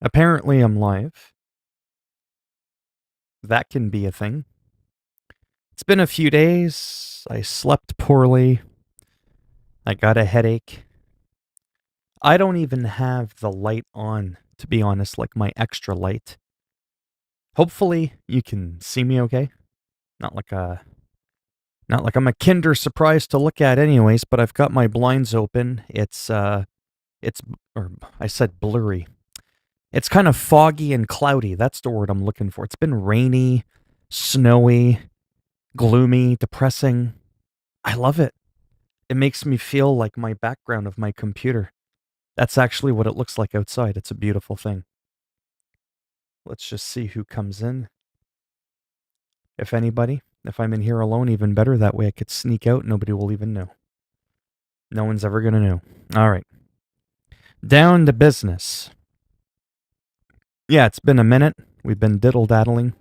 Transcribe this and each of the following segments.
Apparently I'm live. That can be a thing. It's been a few days. I slept poorly. I got a headache. I don't even have the light on, to be honest, like my extra light. Hopefully you can see me okay. Not like I'm a Kinder surprise to look at anyways, but I've got my blinds open. I said blurry. It's kind of foggy and cloudy. That's the word I'm looking for. It's been rainy, snowy, gloomy, depressing. I love it. It makes me feel like my background of my computer. That's actually what it looks like outside. It's a beautiful thing. Let's just see who comes in. If anybody. If I'm in here alone, even better. That way I could sneak out. Nobody will even know. No one's ever going to know. All right. Down to business. Yeah, it's been a minute. We've been diddle-daddling.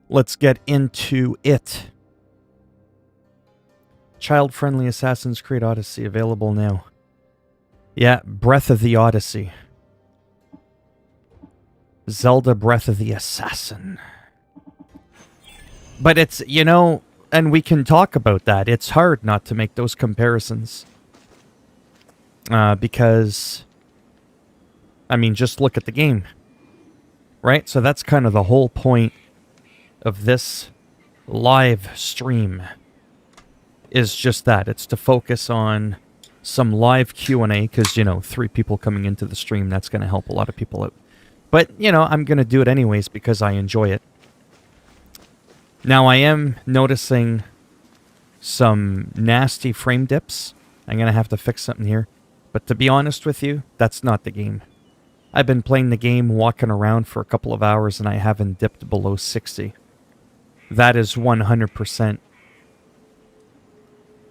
Let's get into it. Child-friendly Assassin's Creed Odyssey available now. Yeah, Breath of the Odyssey. Zelda Breath of the Assassin. But it's, and we can talk about that. It's hard not to make those comparisons. Because, just look at the game. Right? So that's kind of the whole point of this live stream. Is just that. It's to focus on some live Q&A, because, 3 people coming into the stream, that's going to help a lot of people out. But, I'm going to do it anyways because I enjoy it. Now, I am noticing some nasty frame dips. I'm going to have to fix something here. But to be honest with you, that's not the game. I've been playing the game, walking around for a couple of hours, and I haven't dipped below 60. That is 100%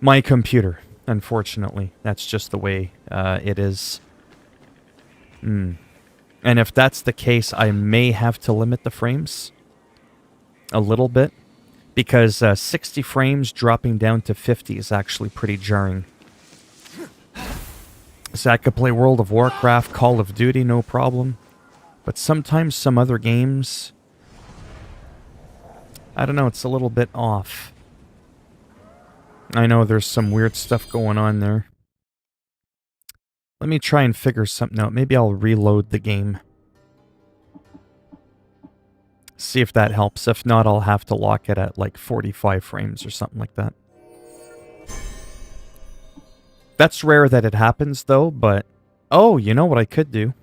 my computer, unfortunately. That's just the way it is. And if that's the case, I may have to limit the frames a little bit, because 60 frames dropping down to 50 is actually pretty jarring. So I could play World of Warcraft, Call of Duty, no problem. But sometimes some other games, I don't know, it's a little bit off. I know there's some weird stuff going on there. Let me try and figure something out. Maybe I'll reload the game. See if that helps. If not, I'll have to lock it at like 45 frames or something like that. That's rare that it happens though, but... Oh, you know what I could do?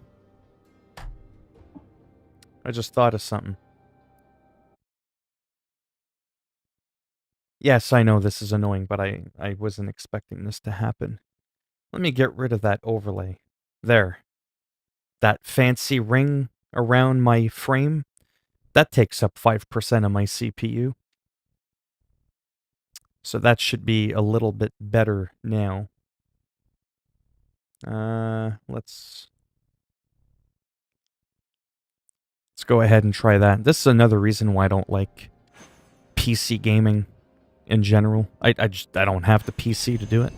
I just thought of something. Yes, I know this is annoying, but I wasn't expecting this to happen. Let me get rid of that overlay. There. That fancy ring around my frame, that takes up 5% of my CPU. So that should be a little bit better now. Let's go ahead and try that. This is another reason why I don't like PC gaming in general. I don't have the PC to do it.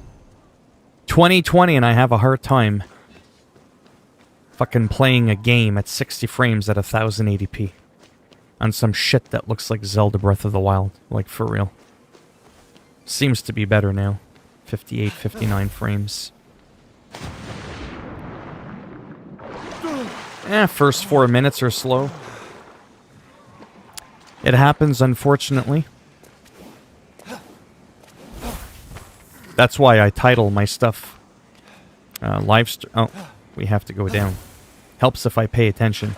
2020 and I have a hard time fucking playing a game at 60 frames at 1080p on some shit that looks like Zelda Breath of the Wild. Like, for real. Seems to be better now. 58, 59 frames. First 4 minutes are slow. It happens, unfortunately. That's why I title my stuff LiveStream. Oh, we have to go down. Helps if I pay attention.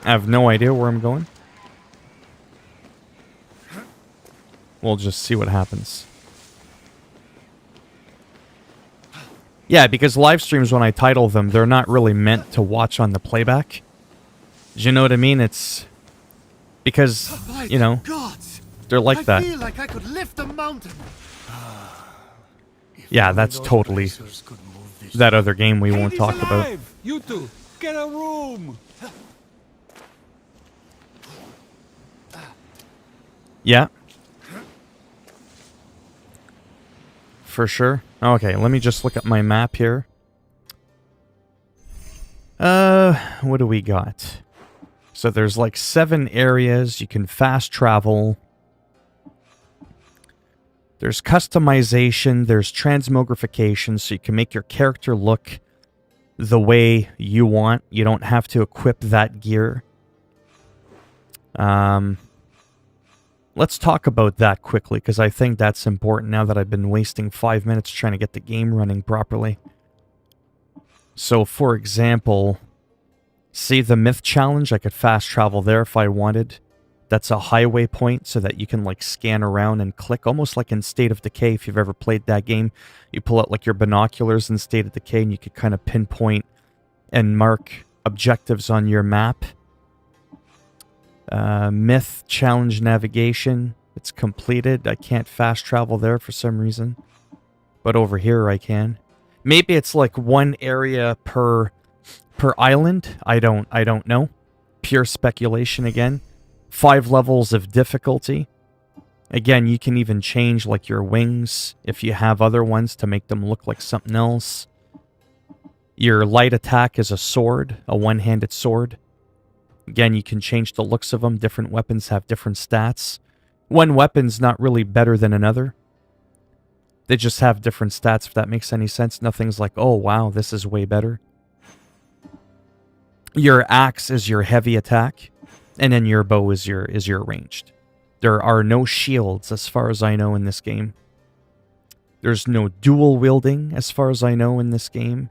I have no idea where I'm going. We'll just see what happens. Yeah, because live streams, when I title them, they're not really meant to watch on the playback. Do you know what I mean? It's because, they're like that. I feel like I could lift a mountain. Yeah, that's totally that other game we won't talk about. You two, get a room. Yeah. for sure. Okay, let me just look at my map here. What do we got? So there's like 7 areas. You can fast travel. There's customization. There's transmogrification, so you can make your character look the way you want. You don't have to equip that gear. Let's talk about that quickly, because I think that's important now that I've been wasting 5 minutes trying to get the game running properly. So, for example, see the Myth Challenge? I could fast travel there if I wanted. That's a highway point so that you can, like, scan around and click, almost like in State of Decay, if you've ever played that game. You pull out, like, your binoculars in State of Decay, and you could kind of pinpoint and mark objectives on your map. Myth Challenge Navigation. It's completed. I can't fast travel there for some reason. But over here I can. Maybe it's like 1 area per island. I don't know. Pure speculation again. 5 levels of difficulty. Again, you can even change like your wings if you have other ones to make them look like something else. Your light attack is a sword, a one-handed sword. Again, you can change the looks of them. Different weapons have different stats. One weapon's not really better than another. They just have different stats, if that makes any sense. Nothing's like, oh wow, this is way better. Your axe is your heavy attack, and then your bow is your ranged. There are no shields, as far as I know, in this game. There's no dual wielding, as far as I know, in this game.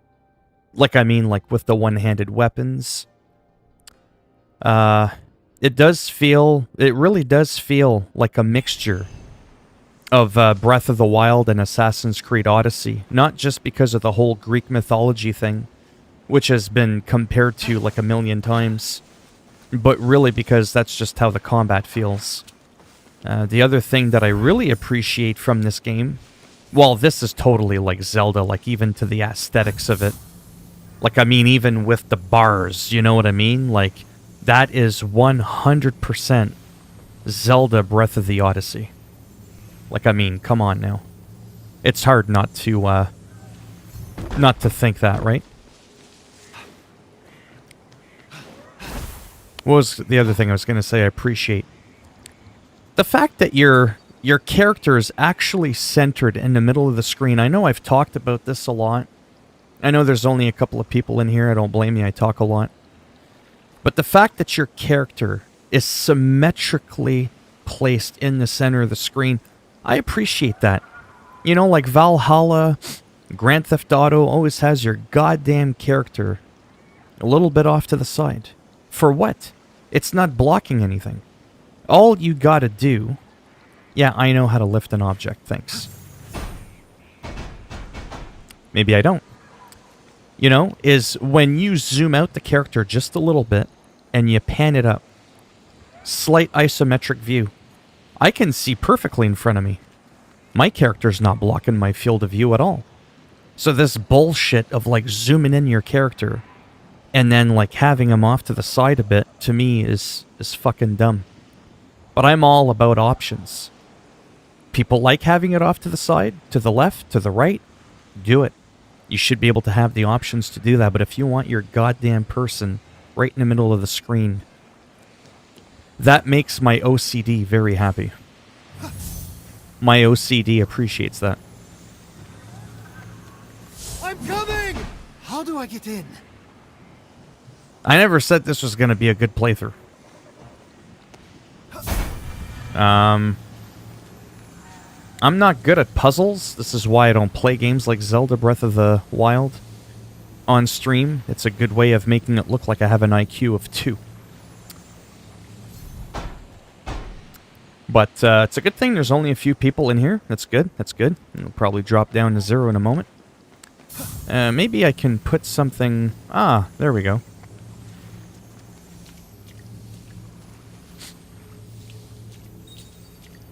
Like, I mean, like with the one-handed weapons. It really does feel like a mixture of Breath of the Wild and Assassin's Creed Odyssey. Not just because of the whole Greek mythology thing, which has been compared to like a million times, but really because that's just how the combat feels. The other thing that I really appreciate from this game, well, this is totally like Zelda, like even to the aesthetics of it. Like, I mean, even with the bars, you know what I mean? Like, that is 100% Zelda Breath of the Odyssey. Like, I mean, come on now. It's hard not to think that, right? What was the other thing I was going to say I appreciate? The fact that your character is actually centered in the middle of the screen. I know I've talked about this a lot. I know there's only a couple of people in here. I don't blame you. I talk a lot. But the fact that your character is symmetrically placed in the center of the screen, I appreciate that. You know, like Valhalla, Grand Theft Auto always has your goddamn character a little bit off to the side. For what? It's not blocking anything. All you gotta do... Yeah, I know how to lift an object, thanks. Maybe I don't. You know, is when you zoom out the character just a little bit and you pan it up. Slight isometric view. I can see perfectly in front of me. My character's not blocking my field of view at all. So this bullshit of like zooming in your character and then like having him off to the side a bit, to me is fucking dumb. But I'm all about options. People like having it off to the side, to the left, to the right. Do it. You should be able to have the options to do that, but if you want your goddamn person right in the middle of the screen, that makes my OCD very happy. My OCD appreciates that. I'm coming! How do I get in? I never said this was going to be a good playthrough. I'm not good at puzzles. This is why I don't play games like Zelda Breath of the Wild on stream. It's a good way of making it look like I have an IQ of 2. But it's a good thing there's only a few people in here. That's good. That's good. It'll probably drop down to 0 in a moment. Maybe I can put something... Ah, there we go.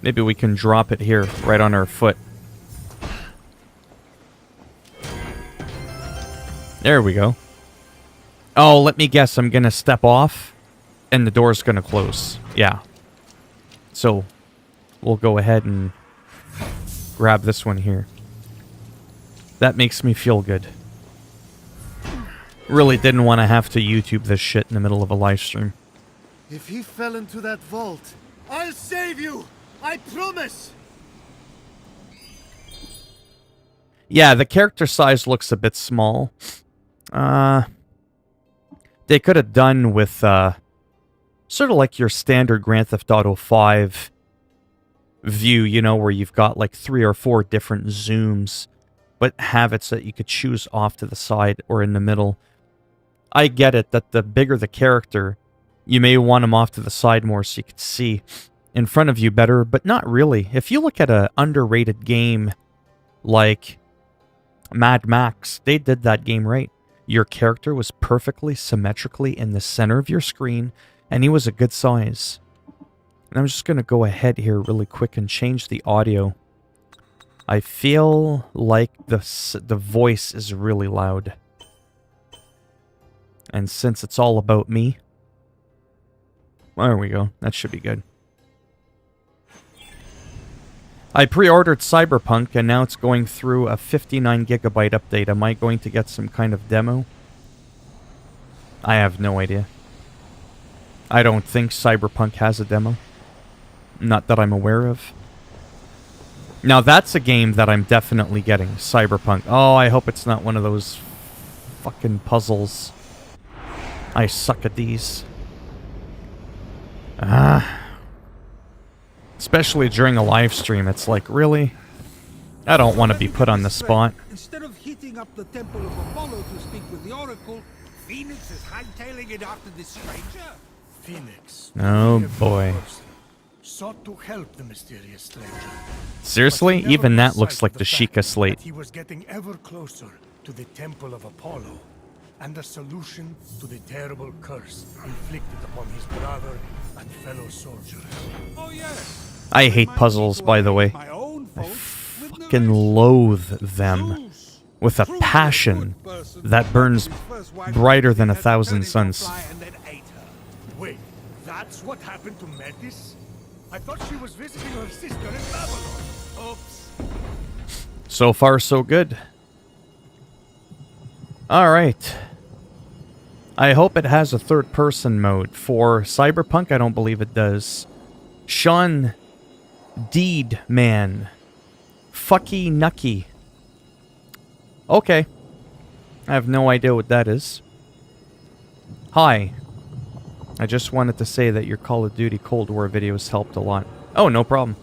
Maybe we can drop it here, right on our foot. There we go. Oh, let me guess. I'm going to step off, and the door's going to close. Yeah. So, we'll go ahead and grab this one here. That makes me feel good. Really didn't want to have to YouTube this shit in the middle of a live stream. If he fell into that vault, I'll save you! I promise! Yeah, the character size looks a bit small. They could have done with, sort of like your standard Grand Theft Auto 5 view, you know, where you've got like 3 or 4 different zooms, but have it so that you could choose off to the side or in the middle. I get it that the bigger the character, you may want him off to the side more so you could see in front of you better, but not really. If you look at an underrated game like Mad Max, they did that game right. Your character was perfectly symmetrically in the center of your screen, and he was a good size. And I'm just going to go ahead here really quick and change the audio. I feel like the voice is really loud. And since it's all about me, there we go. That should be good. I pre-ordered Cyberpunk, and now it's going through a 59 gigabyte update. Am I going to get some kind of demo? I have no idea. I don't think Cyberpunk has a demo. Not that I'm aware of. Now that's a game that I'm definitely getting. Cyberpunk. Oh, I hope it's not one of those fucking puzzles. I suck at these. Especially during a live stream, it's like, really? I don't want to be put on the spot. Instead of heating up the temple of Apollo to speak with the Oracle, Fenyx is hightailing it after this stranger? Fenyx. Oh boy. Sought to help the mysterious stranger. Seriously? But he Even never that lost looks sight like of the fact Sheikah slate. that he was getting ever closer to the temple of Apollo and the solution to the terrible curse inflicted upon his brother and fellow soldiers. Oh yes. I hate puzzles, by the way. My own I folks with fucking no loathe them Zeus, with a truly passion good person, that burns his first wife brighter than had 1,000 turned into a suns. fly and then ate her. Wait, that's what happened to Metis? I thought she was visiting her sister in Babylon. Oops. So far, so good. Alright. I hope it has a third-person mode. For Cyberpunk, I don't believe it does. Sean Deed Man. Fucky Nucky. Okay. I have no idea what that is. Hi. I just wanted to say that your Call of Duty Cold War videos helped a lot. Oh, no problem.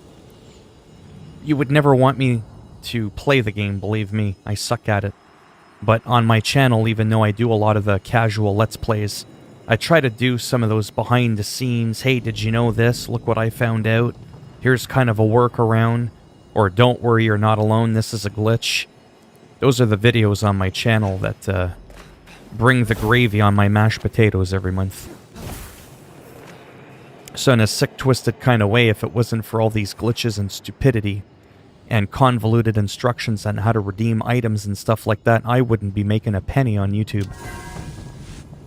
You would never want me to play the game, believe me. I suck at it. But on my channel, even though I do a lot of the casual Let's Plays, I try to do some of those behind the scenes, hey, did you know this? Look what I found out. Here's kind of a workaround. Or don't worry, you're not alone, this is a glitch. Those are the videos on my channel that bring the gravy on my mashed potatoes every month. So in a sick, twisted kind of way, if it wasn't for all these glitches and stupidity and convoluted instructions on how to redeem items and stuff like that, I wouldn't be making a penny on YouTube.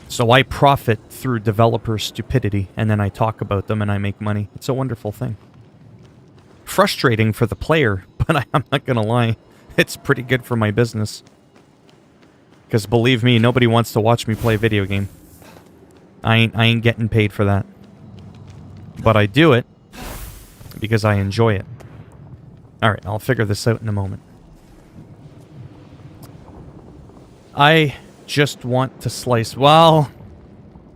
So I profit through developer stupidity, and then I talk about them and I make money. It's a wonderful thing. Frustrating for the player, but I'm not gonna lie, it's pretty good for my business. Because believe me, nobody wants to watch me play a video game. I ain't getting paid for that. But I do it because I enjoy it. Alright, I'll figure this out in a moment. I just want to slice... Well,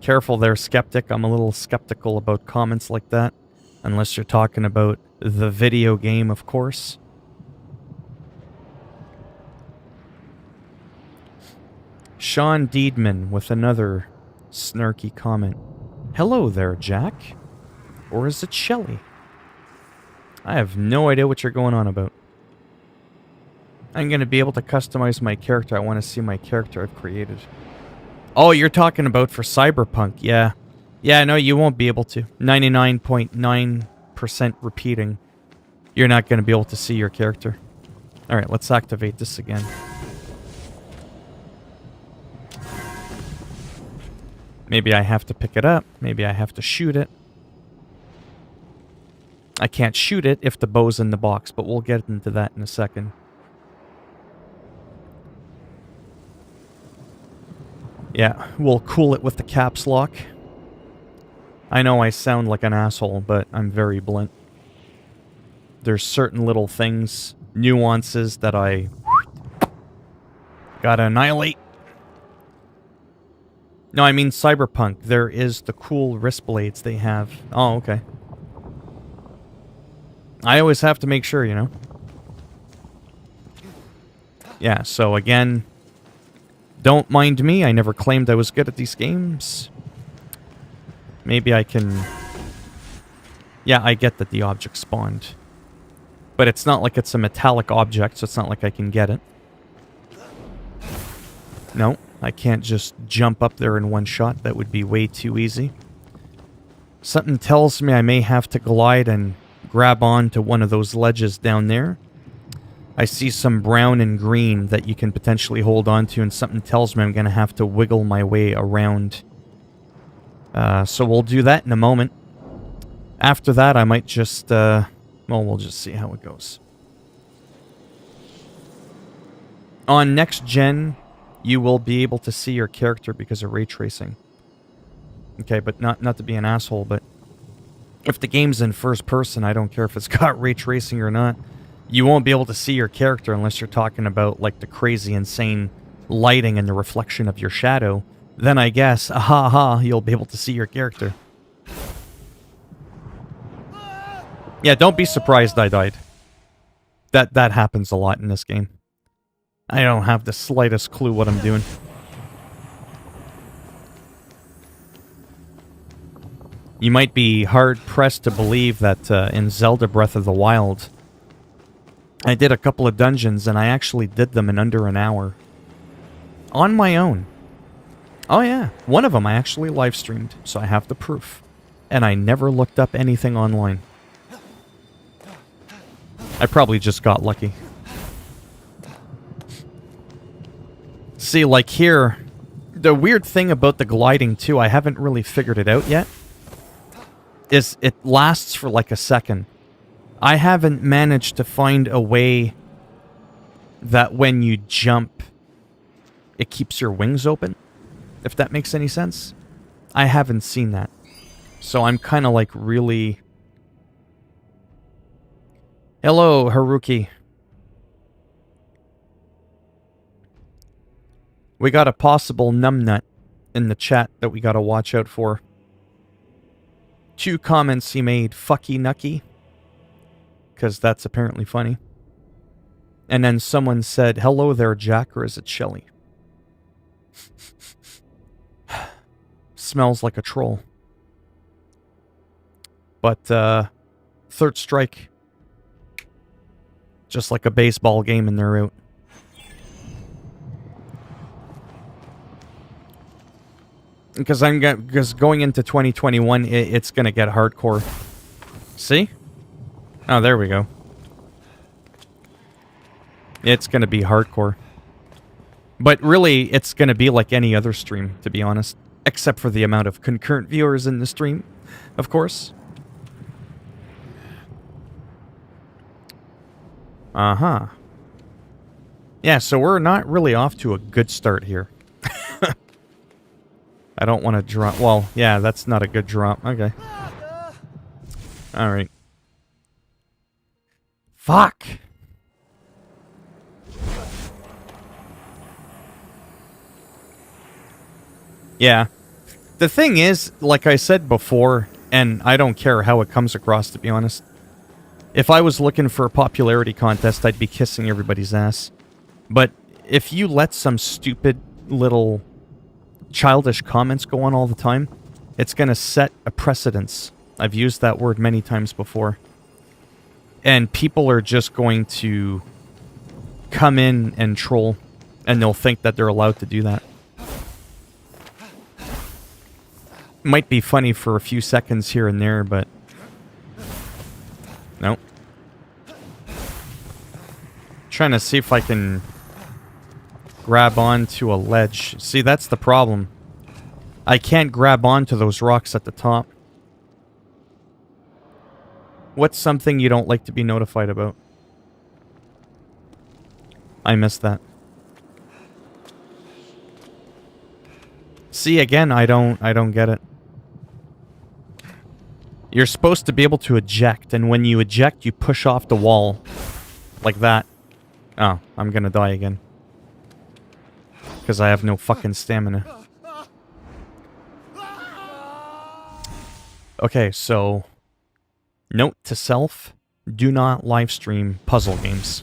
careful there, skeptic. I'm a little skeptical about comments like that. Unless you're talking about the video game, of course. Sean Deedman with another snarky comment. Hello there, Jack. Or is it Shelly? I have no idea what you're going on about. I'm going to be able to customize my character. I want to see my character I've created. Oh, you're talking about for Cyberpunk. Yeah. Yeah, no, you won't be able to. 99.9% repeating. You're not going to be able to see your character. Alright, let's activate this again. Maybe I have to pick it up. Maybe I have to shoot it. I can't shoot it if the bow's in the box, but we'll get into that in a second. Yeah, we'll cool it with the caps lock. I know I sound like an asshole, but I'm very blunt. There's certain little things, nuances that I gotta annihilate. No, I mean Cyberpunk. There is the cool wrist blades they have. Oh, okay. I always have to make sure, you know. Yeah, so again, don't mind me. I never claimed I was good at these games. Maybe I can... Yeah, I get that the object spawned. But it's not like it's a metallic object, so it's not like I can get it. No, I can't just jump up there in one shot. That would be way too easy. Something tells me I may have to glide and grab on to one of those ledges down there. I see some brown and green that you can potentially hold on to, and something tells me I'm going to have to wiggle my way around. So we'll do that in a moment. After that, I might just, well, we'll just see how it goes. On next gen, you will be able to see your character because of ray tracing. Okay, but not to be an asshole, but if the game's in first person, I don't care if it's got ray tracing or not. You won't be able to see your character unless you're talking about, like, the crazy, insane lighting and the reflection of your shadow. Then I guess, you'll be able to see your character. Yeah, don't be surprised I died. That happens a lot in this game. I don't have the slightest clue what I'm doing. You might be hard-pressed to believe that in Zelda Breath of the Wild, I did a couple of dungeons, and I actually did them in under an hour. On my own. Oh yeah, one of them I actually live-streamed, so I have the proof. And I never looked up anything online. I probably just got lucky. See, like here, the weird thing about the gliding too, I haven't really figured it out yet, is it lasts for like a second. I haven't managed to find a way that when you jump, it keeps your wings open, if that makes any sense. I haven't seen that. So I'm kind of like really... Hello, Haruki. We got a possible numbnut in the chat that we gotta watch out for. 2 comments he made, fucky nucky, because that's apparently funny. And then someone said, hello there, Jack, or is it Shelly? Smells like a troll. But, third strike. Just like a baseball game and they're out. Because going into 2021, it's gonna get hardcore. See? Oh, there we go. It's gonna be hardcore. But really, it's gonna be like any other stream, to be honest. Except for the amount of concurrent viewers in the stream, of course. Uh-huh. Yeah, so we're not really off to a good start here. I don't want to drop... Well, yeah, that's not a good drop. Okay. Alright. Fuck! Yeah. The thing is, like I said before, and I don't care how it comes across, to be honest. If I was looking for a popularity contest, I'd be kissing everybody's ass. But if you let some stupid little childish comments go on all the time, it's going to set a precedence. I've used that word many times before. And people are just going to come in and troll, and they'll think that they're allowed to do that. Might be funny for a few seconds here and there, but... Nope. Trying to see if I can grab onto a ledge. See, that's the problem. I can't grab onto those rocks at the top. What's something you don't like to be notified about? I missed that. See, again, I don't get it. You're supposed to be able to eject, and when you eject, you push off the wall. Like that. Oh, I'm gonna die again. Because I have no fucking stamina. Okay, so... Note to self, do not live stream puzzle games.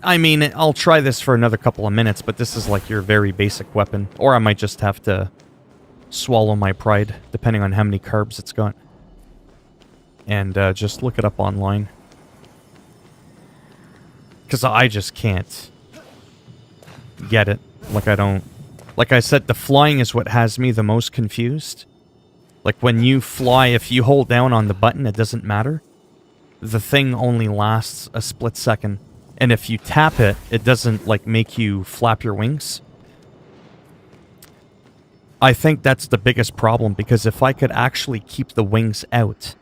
I mean, I'll try this for another couple of minutes, but this is like your very basic weapon. Or I might just have to swallow my pride, depending on how many carbs it's got. And just look it up online. Because I just can't get it. Like, I don't... Like I said, the flying is what has me the most confused. Like, when you fly, if you hold down on the button, it doesn't matter. The thing only lasts a split second. And if you tap it, it doesn't, like, make you flap your wings. I think that's the biggest problem, because if I could actually keep the wings out,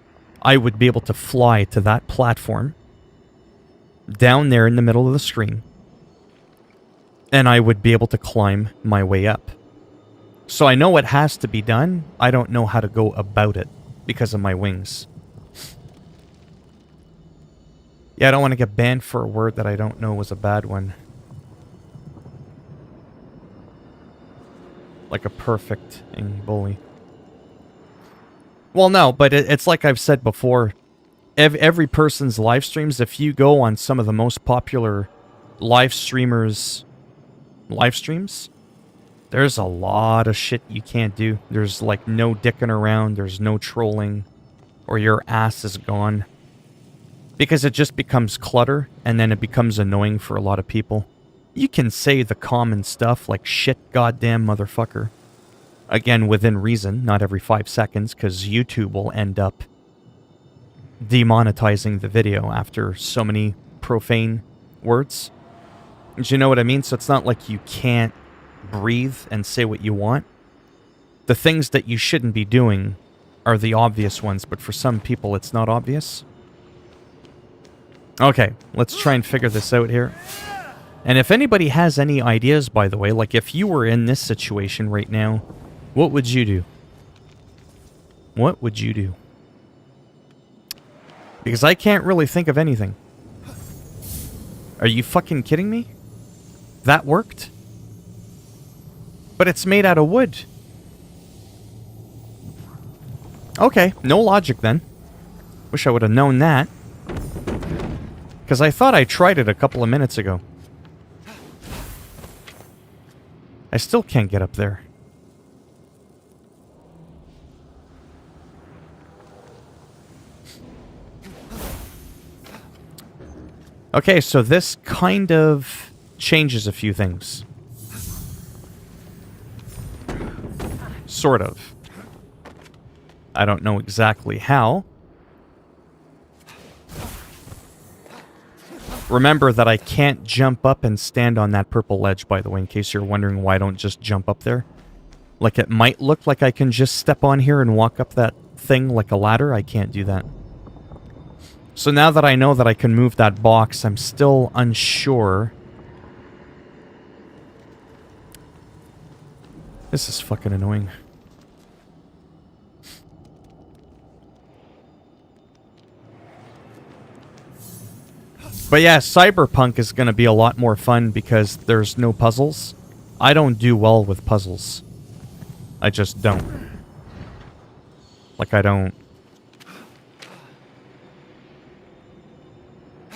I would be able to fly to that platform, down there in the middle of the screen, and I would be able to climb my way up. So I know it has to be done, I don't know how to go about it, because of my wings. Yeah, I don't want to get banned for a word that I don't know was a bad one. Like a perfect bully. Well, no, but it's like I've said before. Every person's live streams, if you go on some of the most popular live streamers' live streams, there's a lot of shit you can't do. There's like no dicking around, there's no trolling, or your ass is gone. Because it just becomes clutter, and then it becomes annoying for a lot of people. You can say the common stuff like shit, goddamn motherfucker. Again, within reason, not every 5 seconds, because YouTube will end up demonetizing the video after so many profane words. Do you know what I mean? So it's not like you can't breathe and say what you want. The things that you shouldn't be doing are the obvious ones, but for some people it's not obvious. Okay, let's try and figure this out here. And if anybody has any ideas, by the way, like if you were in this situation right now, what would you do? What would you do? Because I can't really think of anything. Are you fucking kidding me? That worked? But it's made out of wood. Okay, no logic then. Wish I would have known that. Because I thought I tried it a couple of minutes ago. I still can't get up there. Okay, so this kind of changes a few things. Sort of. I don't know exactly how. Remember that I can't jump up and stand on that purple ledge, by the way, in case you're wondering why I don't just jump up there. Like, it might look like I can just step on here and walk up that thing like a ladder. I can't do that. So now that I know that I can move that box, I'm still unsure. This is fucking annoying. But yeah, Cyberpunk is going to be a lot more fun because there's no puzzles. I don't do well with puzzles. I just don't. Like, I don't...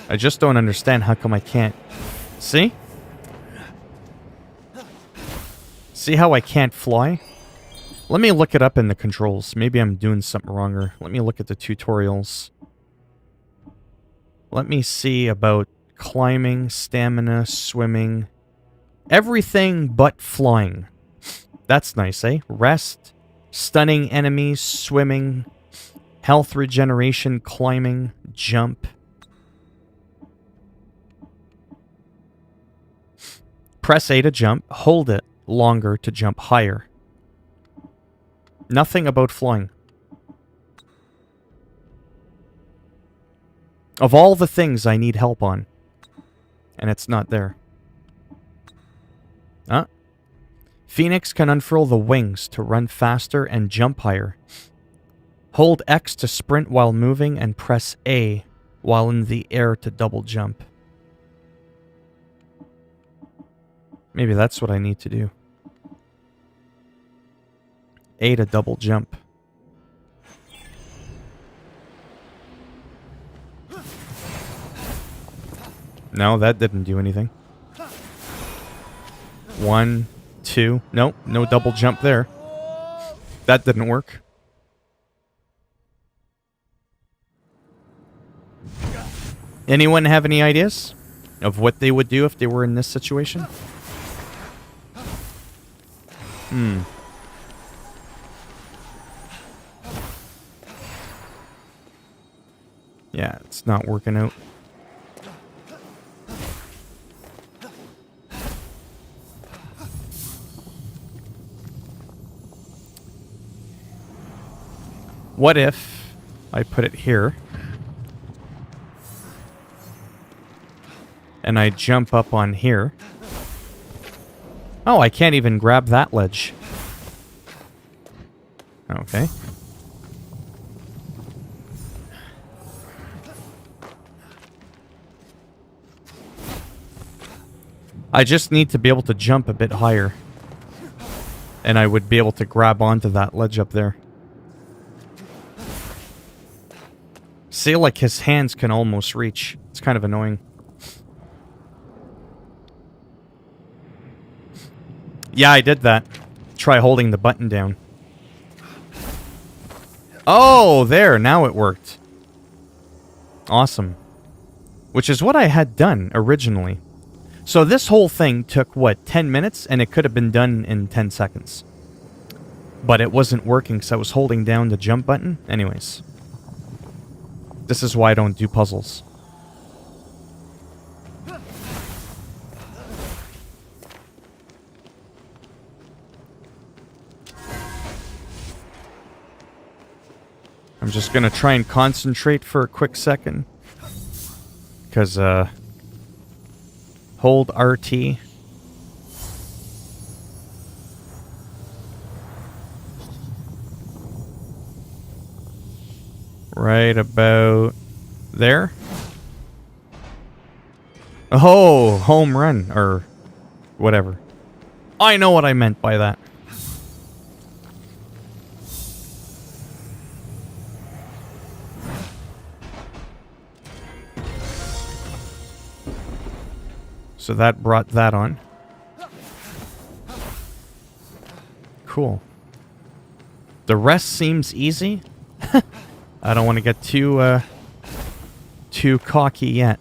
I just don't understand how come I can't... See? See how I can't fly? Let me look it up in the controls. Maybe I'm doing something wrong. Let me look at the tutorials. Let me see about climbing, stamina, swimming. Everything but flying. That's nice, eh? Rest, stunning enemies, swimming, health regeneration, climbing, jump. Press A to jump, hold it longer to jump higher. Nothing about flying. Of all the things I need help on. And it's not there. Fenyx can unfurl the wings to run faster and jump higher. Hold X to sprint while moving and press A while in the air to double jump. Maybe that's what I need to do. A to double jump. No, that didn't do anything. 1, 2. Nope, no double jump there. That didn't work. Anyone have any ideas of what they would do if they were in this situation? Yeah, it's not working out. What if I put it here and I jump up on here? Oh, I can't even grab that ledge. Okay. I just need to be able to jump a bit higher. And I would be able to grab onto that ledge up there. See, like his hands can almost reach. It's kind of annoying. Yeah, I did that. Try holding the button down. Oh, there. Now it worked. Awesome. Which is what I had done originally. So this whole thing took, what, 10 minutes? And it could have been done in 10 seconds. But it wasn't working, so I was holding down the jump button. Anyways. This is why I don't do puzzles. I'm just gonna try and concentrate for a quick second. Because, hold RT. Right about there. Oh, home run, or whatever. I know what I meant by that. So that brought that on. Cool. The rest seems easy. I don't want to get too cocky yet.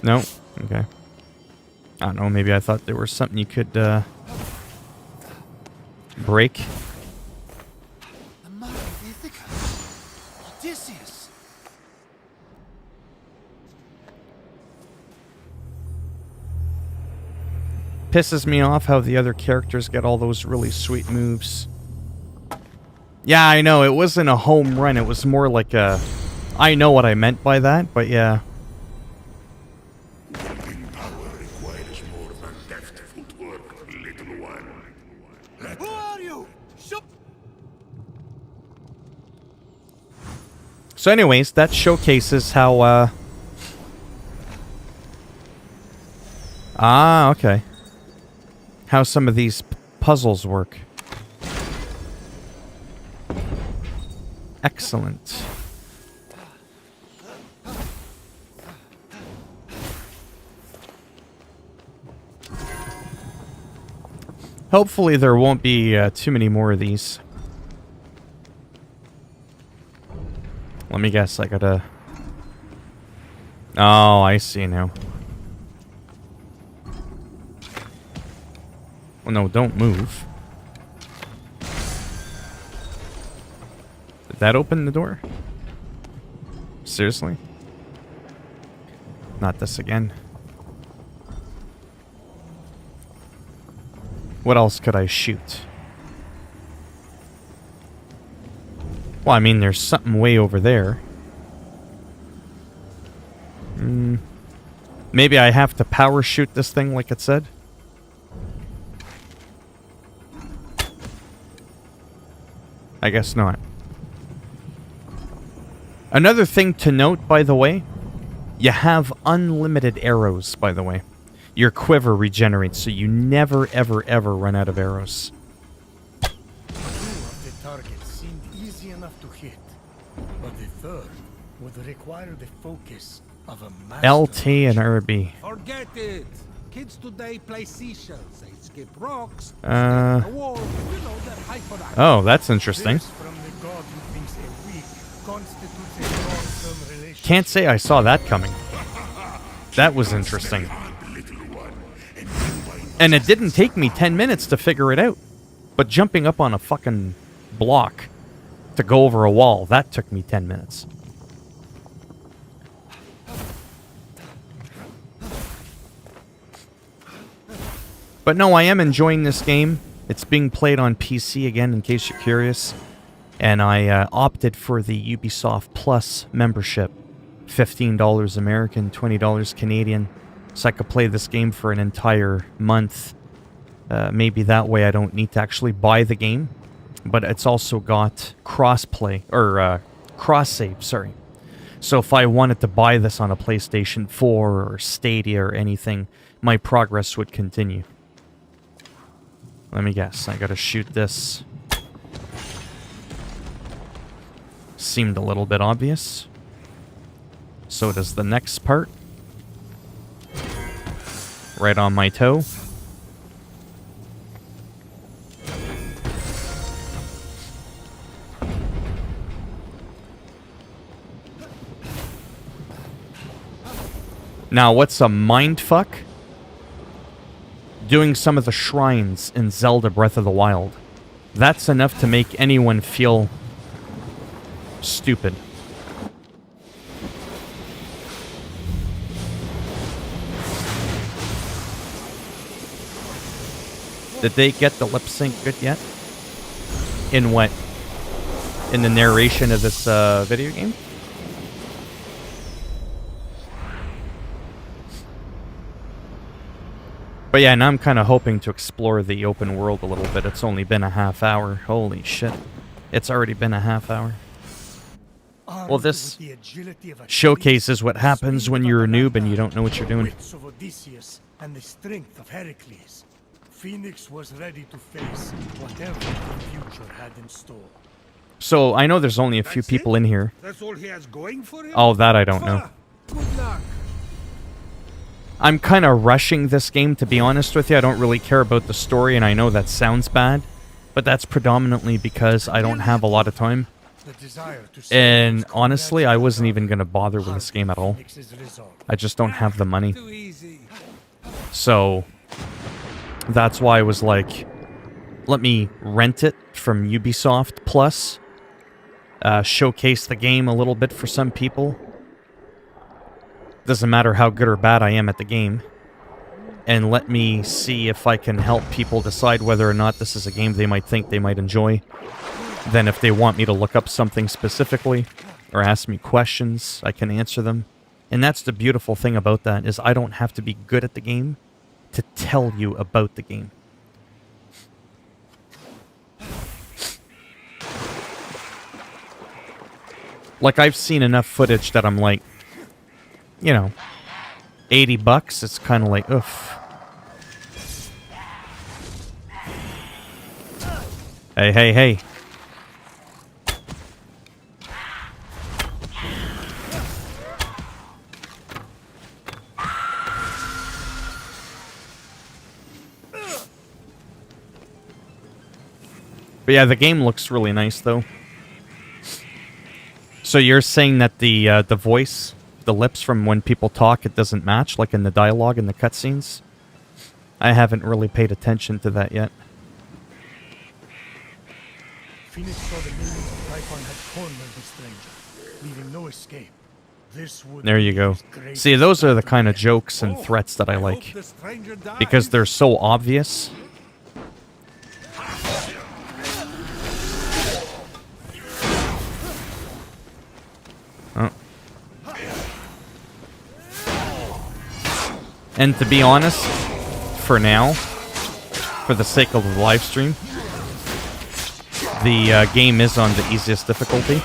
No? Okay. I don't know, maybe I thought there was something you could, break. Pisses me off how the other characters get all those really sweet moves. Yeah, I know, it wasn't a home run, it was more like a... I know what I meant by that, but yeah. Who are you? So anyways, that showcases how, Ah, okay. How some of these puzzles work. Excellent. Hopefully there won't be too many more of these. Let me guess, I gotta... Oh, I see now. Well, no, don't move. Did that open the door? Seriously? Not this again. What else could I shoot? Well, I mean, there's something way over there. Maybe I have to power shoot this thing like it said. I guess not. Another thing to note, by the way, you have unlimited arrows, by the way. Your quiver regenerates, so you never, ever, ever run out of arrows. Two of the targets seemed easy enough to hit, but the third would require the focus of a master. LT and RB. Forget it. Kids today play seashells. They skip rocks. Uh, skip a wall. You know, they're hyperactive. Oh, that's interesting. This from the god who thinks a weak constitutes a long-term relationship. Can't say I saw that coming. That was interesting. And it didn't take me 10 minutes to figure it out. But jumping up on a fucking block to go over a wall, that took me 10 minutes. But no, I am enjoying this game. It's being played on PC again, in case you're curious. And I opted for the Ubisoft Plus membership. $15 American, $20 Canadian. So I could play this game for an entire month. Maybe that way I don't need to actually buy the game. But it's also got cross-play, or cross-save, sorry. So if I wanted to buy this on a PlayStation 4 or Stadia or anything, my progress would continue. Let me guess, I gotta shoot this. Seemed a little bit obvious. So does the next part. Right on my toe. Now, what's a mindfuck? Doing some of the shrines in Zelda Breath of the Wild. That's enough to make anyone feel stupid. Did they get the lip sync good yet? In what? In the narration of this video game? But yeah, now I'm kind of hoping to explore the open world a little bit. It's only been a half hour. Holy shit. It's already been a half hour. Well, this showcases what happens when you're a noob and you don't know what you're doing. Of Odysseus and the strength of Heracles, Fenyx was ready to face whatever the future had in store. So, I know there's only a few people in here. That's all he has going for him? Oh, that I don't know. Good luck. I'm kind of rushing this game, to be honest with you. I don't really care about the story, and I know that sounds bad, but that's predominantly because I don't have a lot of time. And honestly, I wasn't even going to bother with this game at all. I just don't have the money. So, that's why I was like, let me rent it from Ubisoft Plus, showcase the game a little bit for some people. Doesn't matter how good or bad I am at the game. And let me see if I can help people decide whether or not this is a game they might think they might enjoy. Then if they want me to look up something specifically, or ask me questions, I can answer them. And that's the beautiful thing about that, is I don't have to be good at the game to tell you about the game. Like, I've seen enough footage that I'm like, you know, $80, it's kind of like, oof. Hey, hey, hey. But yeah, the game looks really nice, though. So you're saying that the voice, the lips from when people talk, it doesn't match, like in the dialogue in the cutscenes? I haven't really paid attention to that yet. Phoenix saw the minions of Typhon had cornered the stranger, leaving no escape. This would There you go. See, those are the kind of jokes and threats that I like. Because they're so obvious. Oh. And to be honest, for now, for the sake of the live stream, the game is on the easiest difficulty.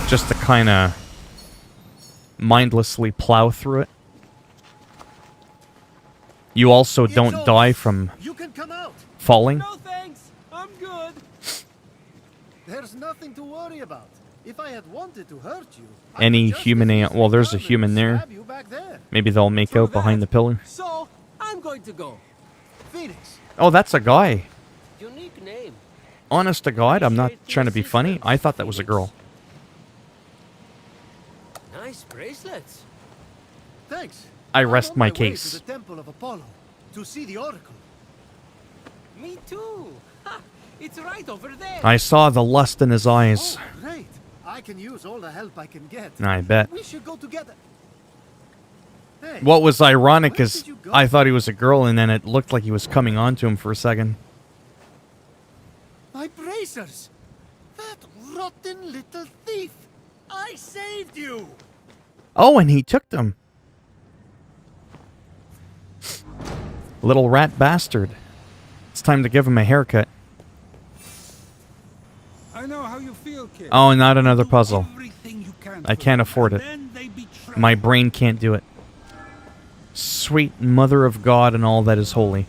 Just to kind of mindlessly plow through it. You also don't die from falling. No thanks, I'm good. There's nothing to worry about. If I had wanted to hurt you, Any human... Well, there's a human there. Maybe they'll make out behind the pillar. So, I'm going to go. Phoenix. Oh, that's a guy. Unique name. Honest to God, I'm not trying to be funny. I thought that was a girl. Nice bracelets. Thanks. I I'm rest on my way case. To the Temple of Apollo to see the Oracle. Me too. Ha, it's right over there. I saw the lust in his eyes. Oh, great. I can use all the help I can get. I bet. We should go together. Hey, What was ironic where is did you go? I thought he was a girl, and then it looked like he was coming on to him for a second. My bracers! That rotten little thief! I saved you! Oh, and he took them. Little rat bastard. It's time to give him a haircut. I know how you feel, kid. Oh, not another Do puzzle. everything you can I for can't them, afford and it. then they betray My you. brain can't do it. Sweet Mother of God and all that is holy.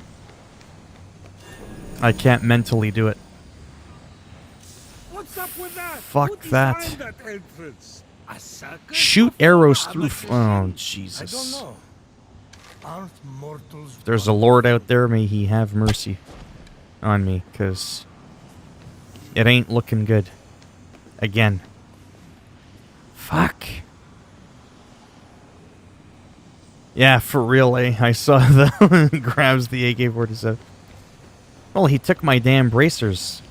I can't mentally do it. What's up with that? Fuck Who that. designed that entrance? A circus? Shoot A arrows farm? through... Oh, I don't Jesus. know. Aren't mortals... If there's a Lord out there, may he have mercy on me, because it ain't looking good. Again. Fuck. Yeah, for real, eh? I saw the... grabs the AK-47. Well, he took my damn bracers.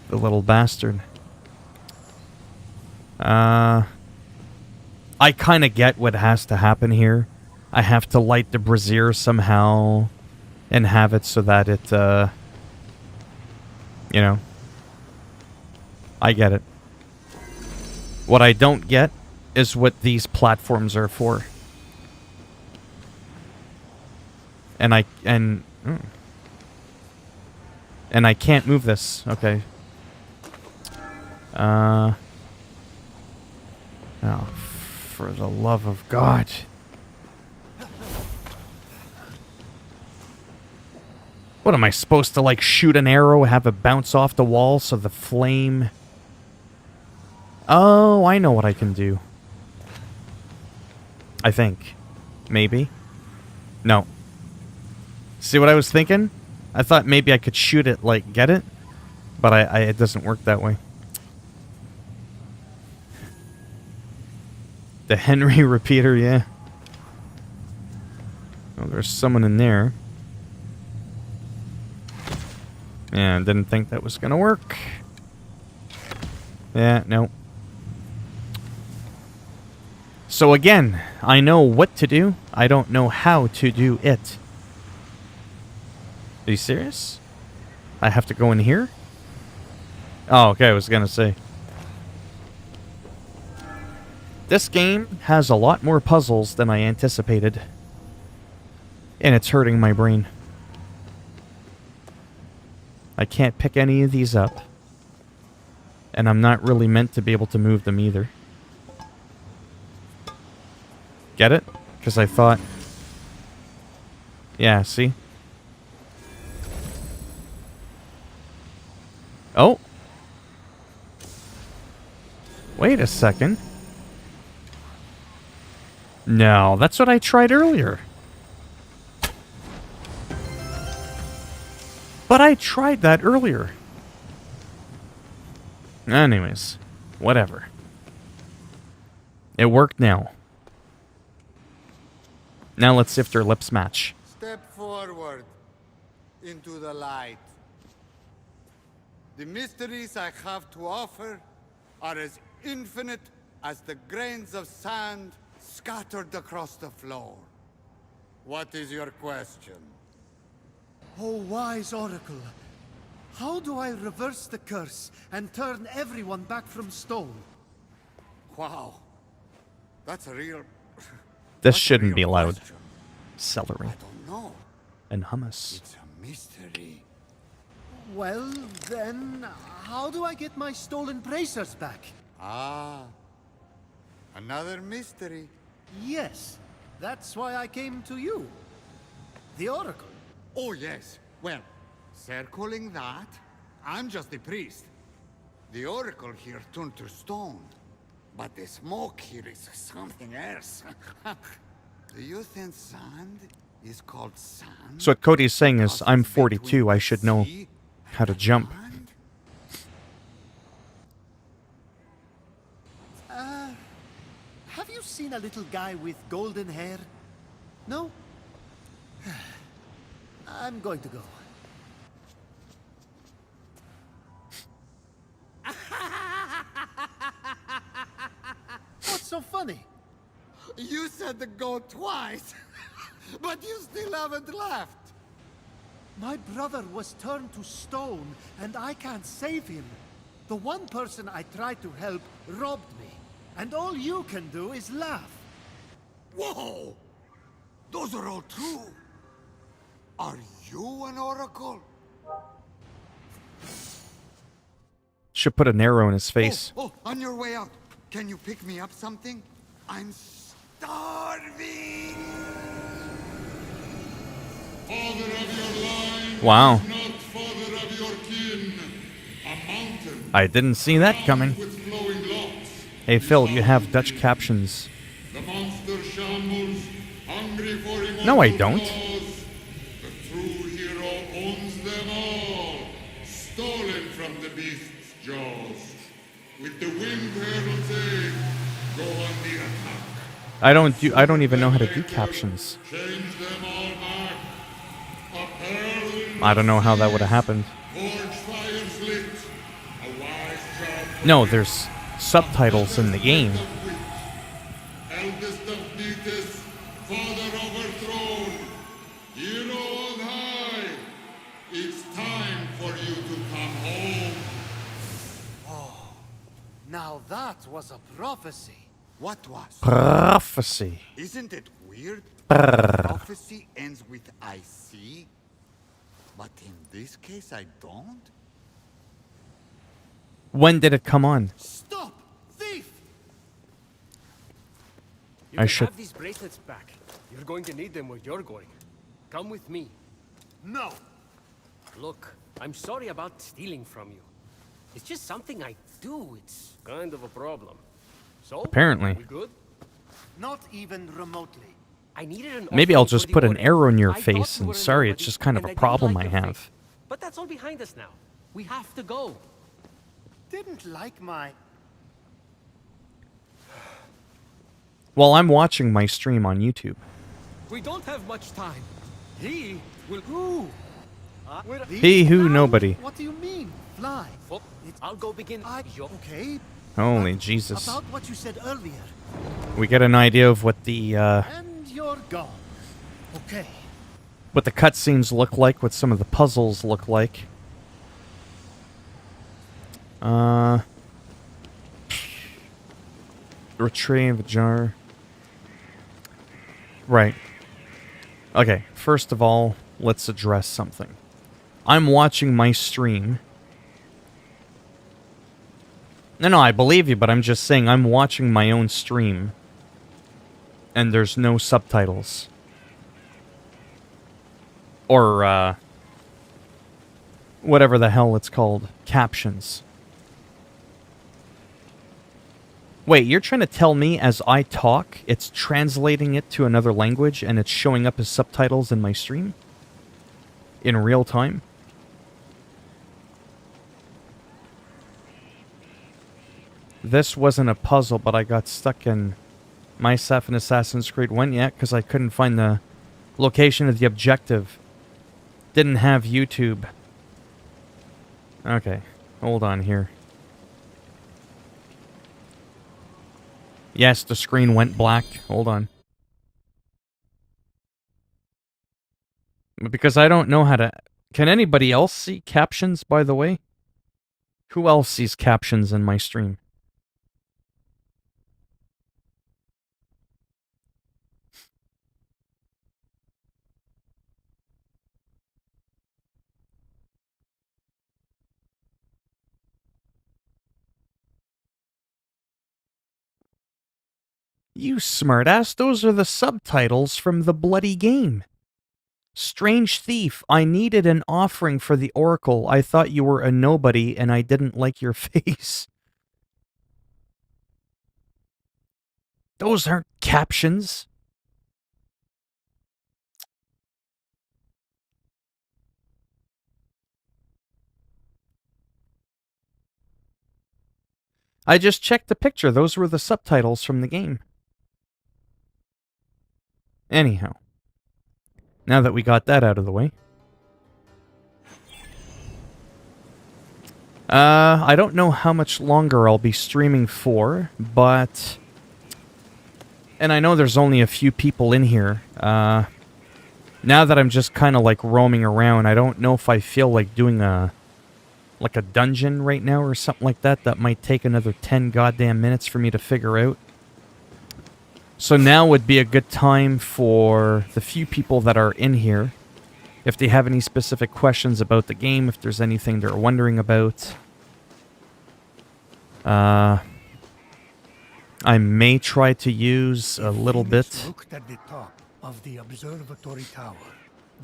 The little bastard. I kind of get what has to happen here. I have to light the brazier somehow and have it so that it, you know. I get it. What I don't get is what these platforms are for. And I can't move this. Okay. Oh, for the love of God. What am I supposed to, like, shoot an arrow, have it bounce off the wall so the flame... Oh, I know what I can do. I think. Maybe. No. See what I was thinking? I thought maybe I could shoot it, like, get it? But it doesn't work that way. The Henry repeater, yeah. Oh, there's someone in there. Yeah, didn't think that was gonna work. Yeah, no. So again, I know what to do. I don't know how to do it. Are you serious? I have to go in here? Oh, okay, I was gonna say. This game has a lot more puzzles than I anticipated. And it's hurting my brain. I can't pick any of these up. And I'm not really meant to be able to move them either. Get it? Because I thought... Yeah, see? Oh! Wait a second. No, that's what I tried earlier. But I tried that earlier. Anyways, whatever. It worked now. Now let's see if their lips match. Step forward into the light. The mysteries I have to offer are as infinite as the grains of sand scattered across the floor. What is your question? Oh, wise Oracle. How do I reverse the curse and turn everyone back from stone? Wow. That's a real This What shouldn't were be your loud. questions? Celery I don't know. and hummus. It's a mystery. Well, then, how do I get my stolen bracers back? Ah, another mystery. Yes, that's why I came to you. The Oracle. Oh, yes. Well, circling that, I'm just the priest. The Oracle here turned to stone. But the smoke here is something else. Do you think sand is called sand? So what Cody's saying is, Because I'm it's between 42, I the should know sea how to and jump. land? Have you seen a little guy with golden hair? No? I'm going to go. What's so funny? You said the go twice, but you still haven't left. My brother was turned to stone, and I can't save him. The one person I tried to help robbed me, and all you can do is laugh. Whoa! Those are all true. Are you an oracle? Should put an arrow in his face. Oh, on your way out, can you pick me up something? I'm starving. Father of your line, Wow. not father of your kin. A mountain I didn't see that coming. with flowing locks. Hey Phil, you have Dutch captions. The monster shambles, hungry for immortal No, I don't. claws. The true hero owns them all, stolen from the beast's jaws. With the wind herald's aid, go on the attack. I don't even know how to do captions. Change them all back. A pearl in I don't know how that the would have happened. forge fires lit. A wise child. No, there's subtitles in the game. Eldest of Thetis, father overthrown, hero on high, it's time for you to come home. Now that was a prophecy. What was? Prophecy. Isn't it weird? Prophecy ends with I see, but in this case I don't. When did it come on? Stop! Thief! You I can should- have these bracelets back. You're going to need them where you're going. Come with me. No! Look, I'm sorry about stealing from you. It's just something I do. It's kind of a problem. So, Apparently. we good? Not even remotely. I needed an Maybe I'll offering for just the put an order. arrow in your I thought face you and were sorry, nobody, it's just kind of and a I didn't problem like I your have. faith. But that's all behind us now. We have to go. Didn't like my... Well, I'm watching my stream on YouTube. We don't have much time. He will... Who? He who Fly? nobody. What do you mean, fly? Fo- I'll go begin. Okay, Holy Jesus. about what you said earlier. We get an idea of what the And you're gone. Okay. cutscenes look like, what some of the puzzles look like. Retrieve a jar. Right. Okay, first of all, let's address something. I'm watching my stream. No, I believe you, but I'm just saying I'm watching my own stream. And there's no subtitles. Or, whatever the hell it's called. Captions. Wait, you're trying to tell me as I talk, it's translating it to another language and it's showing up as subtitles in my stream? In real time? This wasn't a puzzle, but I got stuck in myself in Assassin's Creed 1 yet because I couldn't find the location of the objective. Didn't have YouTube. Okay, hold on here. Yes, the screen went black. Hold on. Because I don't know how to... Can anybody else see captions, by the way? Who else sees captions in my stream? You smartass, those are the subtitles from the bloody game. Strange thief, I needed an offering for the Oracle. I thought you were a nobody and I didn't like your face. Those aren't captions. I just checked the picture. Those were the subtitles from the game. Anyhow, now that we got that out of the way. I don't know how much longer I'll be streaming for, but... And I know there's only a few people in here. Now that I'm just kind of like roaming around, I don't know if I feel like doing a dungeon right now or something like that. That might take another 10 goddamn minutes for me to figure out. So now would be a good time for the few people that are in here, if they have any specific questions about the game, if there's anything they're wondering about. I may try to use a little bit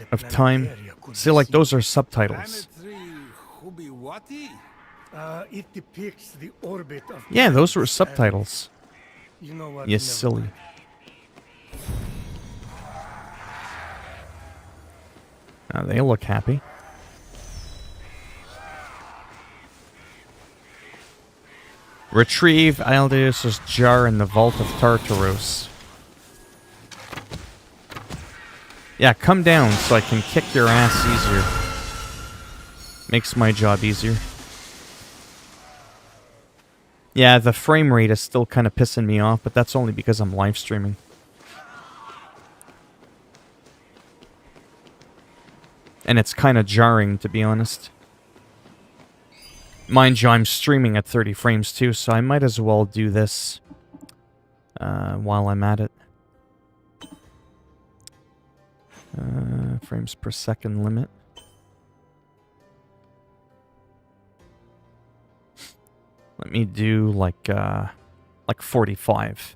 of time. See, like, those are subtitles. It depicts the orbit of... Yeah, those were subtitles. You know what? You silly. They look happy. Retrieve Aldeus's jar in the Vault of Tartaros. Yeah, come down so I can kick your ass easier. Makes my job easier. Yeah, the frame rate is still kind of pissing me off, but that's only because I'm live streaming. And it's kind of jarring, to be honest. Mind you, I'm streaming at 30 frames too, so I might as well do this while I'm at it. Frames per second limit. Let me do like 45.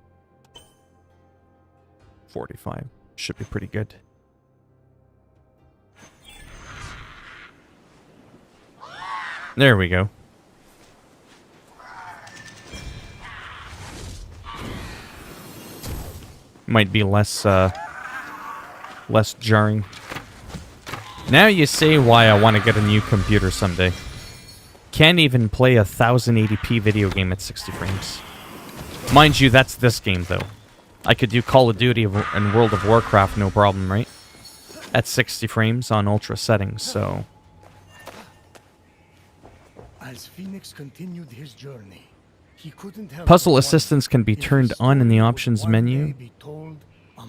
45 should be pretty good. There we go. Might be less jarring. Now you see why I want to get a new computer someday. Can't even play a 1080p video game at 60 frames. Mind you, that's this game, though. I could do Call of Duty and World of Warcraft, no problem, right? At 60 frames on ultra settings, so... As Fenyx continued his journey, he couldn't help Puzzle assistance can be turned on in the options menu.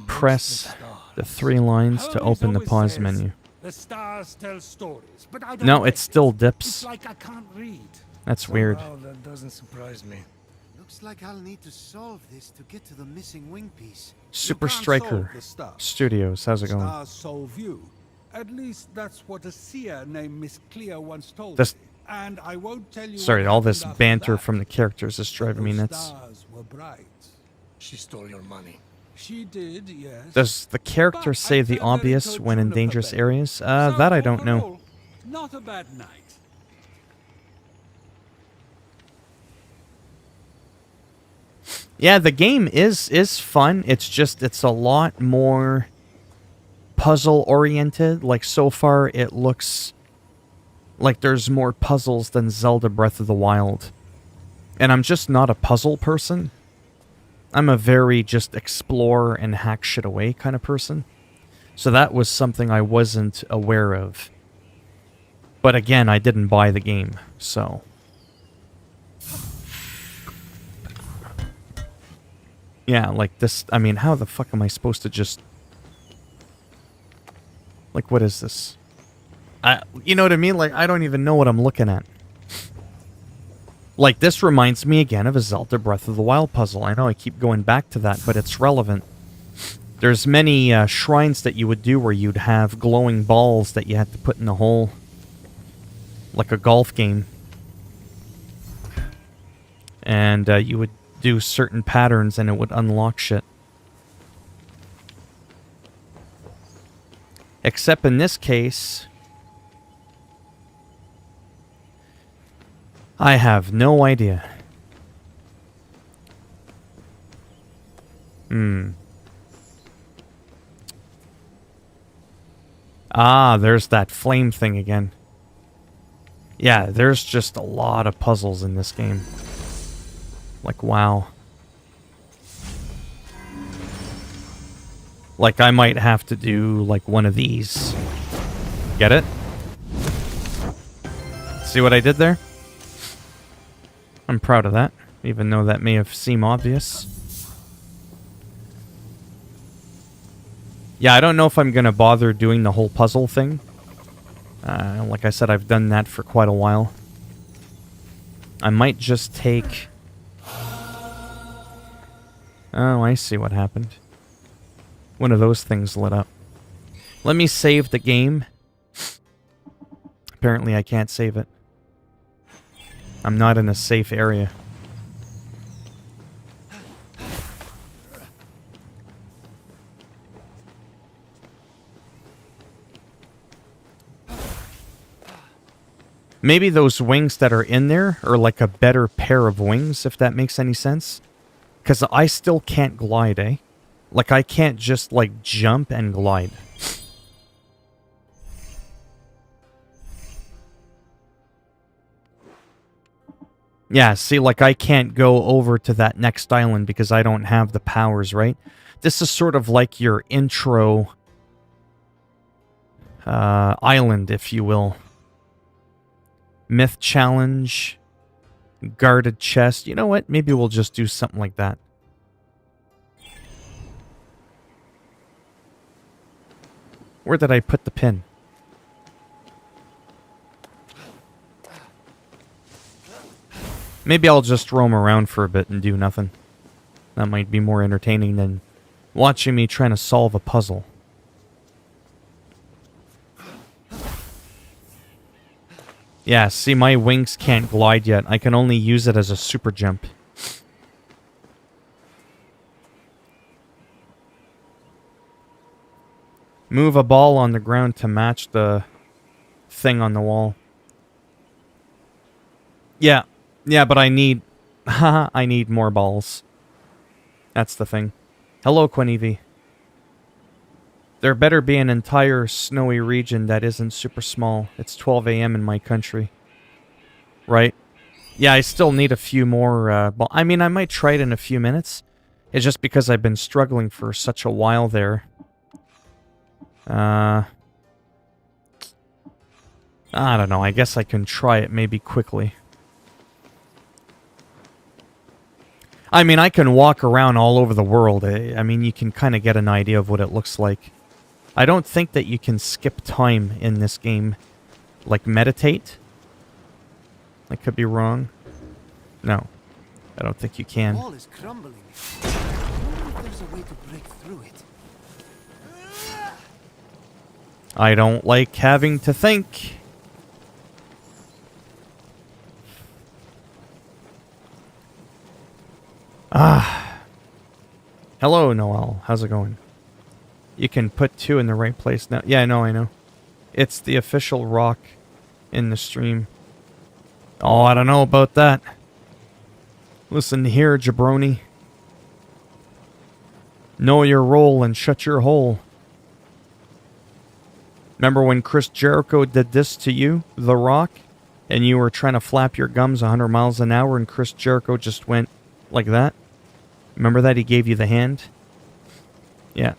Press the 3 lines to open the pause menu. The stars tell stories, but I don't No, like it still It's dips. like I can't read. That's weird. Somehow that doesn't surprise me. Looks like I'll need to solve this to get to the missing wing piece. Super You can't Striker solve the stars. Studios, how's it going? Stars solve you. At least that's what a seer named Miss Clea once told This- me. And I won't tell you Sorry, what all this happened after banter that. from the characters is driving me Those nuts. stars were bright. She stole your money. She did, yes. Does the character But say I the felt very obvious good when in Juniper dangerous Ben. areas? So That I don't know. overall, not a bad night. Yeah, the game is fun. It's just, it's a lot more puzzle oriented. Like, so far it looks like there's more puzzles than Zelda Breath of the Wild. And I'm just not a puzzle person. I'm a very just explore and hack shit away kind of person. So that was something I wasn't aware of. But again, I didn't buy the game, so... Yeah, like this, I mean, how the fuck am I supposed to just... Like, what is this? You know what I mean? Like, I don't even know what I'm looking at. Like, this reminds me again of a Zelda Breath of the Wild puzzle. I know I keep going back to that, but it's relevant. There's many shrines that you would do where you'd have glowing balls that you had to put in the hole. Like a golf game. And you would do certain patterns and it would unlock shit. Except in this case, I have no idea. Ah, there's that flame thing again. Yeah, there's just a lot of puzzles in this game. Like, wow. Like, I might have to do, like, one of these. Get it? See what I did there? I'm proud of that, even though that may have seemed obvious. Yeah, I don't know if I'm gonna bother doing the whole puzzle thing. Like I said, I've done that for quite a while. I might just take... Oh, I see what happened. One of those things lit up. Let me save the game. Apparently I can't save it. I'm not in a safe area. Maybe those wings that are in there are like a better pair of wings, if that makes any sense. Because I still can't glide, eh? Like, I can't just, like, jump and glide. Yeah, see, like, I can't go over to that next island because I don't have the powers, right? This is sort of like your intro island, if you will. Myth challenge, guarded chest. You know what? Maybe we'll just do something like that. Where did I put the pin? Maybe I'll just roam around for a bit and do nothing. That might be more entertaining than watching me trying to solve a puzzle. Yeah, see, my wings can't glide yet. I can only use it as a super jump. Move a ball on the ground to match the thing on the wall. Yeah, but I need... Haha, I need more balls. That's the thing. Hello, Quinevy. There better be an entire snowy region that isn't super small. It's 12 a.m. in my country. Right? Yeah, I still need a few more... I mean, I might try it in a few minutes. It's just because I've been struggling for such a while there. I don't know. I guess I can try it maybe quickly. I mean, I can walk around all over the world. I mean, you can kind of get an idea of what it looks like. I don't think that you can skip time in this game. Like, meditate? I could be wrong. No. I don't think you can. The wall is crumbling. I wonder if there's a way to break through it. I don't like having to think. Hello, Noel. How's it going? You can put 2 in the right place now. Yeah, I know. It's the official rock in the stream. Oh, I don't know about that. Listen here, jabroni. Know your role and shut your hole. Remember when Chris Jericho did this to you, The Rock? And you were trying to flap your gums 100 miles an hour and Chris Jericho just went like that? Remember that? He gave you the hand? Yeah.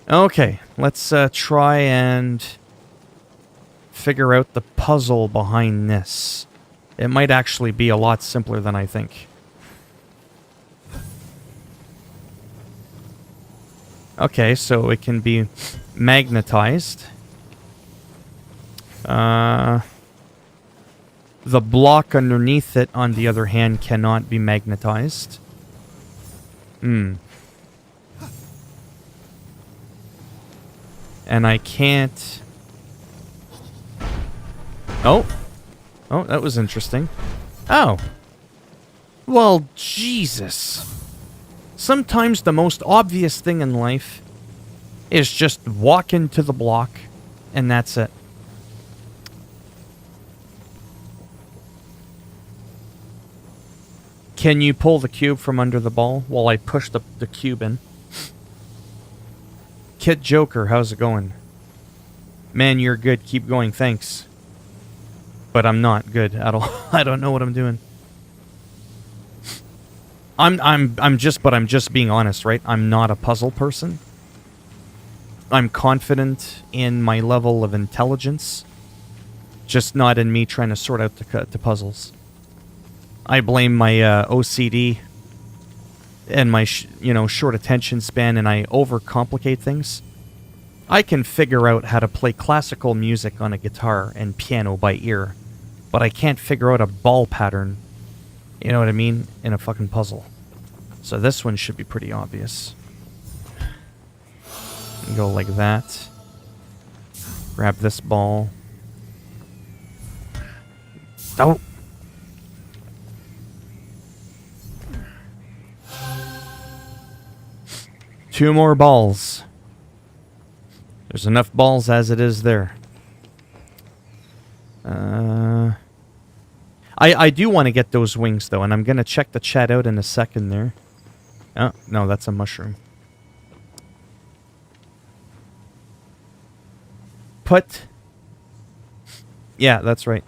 Okay, let's try and figure out the puzzle behind this. It might actually be a lot simpler than I think. Okay, so it can be magnetized. The block underneath it, on the other hand, cannot be magnetized. And I can't... Oh, that was interesting. Oh. Well, Jesus. Sometimes the most obvious thing in life is just walk into the block, and that's it. Can you pull the cube from under the ball while I push the cube in? Kid Joker, how's it going? Man, you're good. Keep going, thanks. But I'm not good at all. I don't know what I'm doing. I'm just being honest, right? I'm not a puzzle person. I'm confident in my level of intelligence, just not in me trying to sort out the puzzles. I blame my OCD and my short attention span, and I overcomplicate things. I can figure out how to play classical music on a guitar and piano by ear, but I can't figure out a ball pattern, you know what I mean, in a fucking puzzle. So this one should be pretty obvious. Go like that. Grab this ball. Oh! Two more balls. There's enough balls as it is there. I do want to get those wings, though, and I'm going to check the chat out in a second there. Oh, no, that's a mushroom. Yeah, that's right.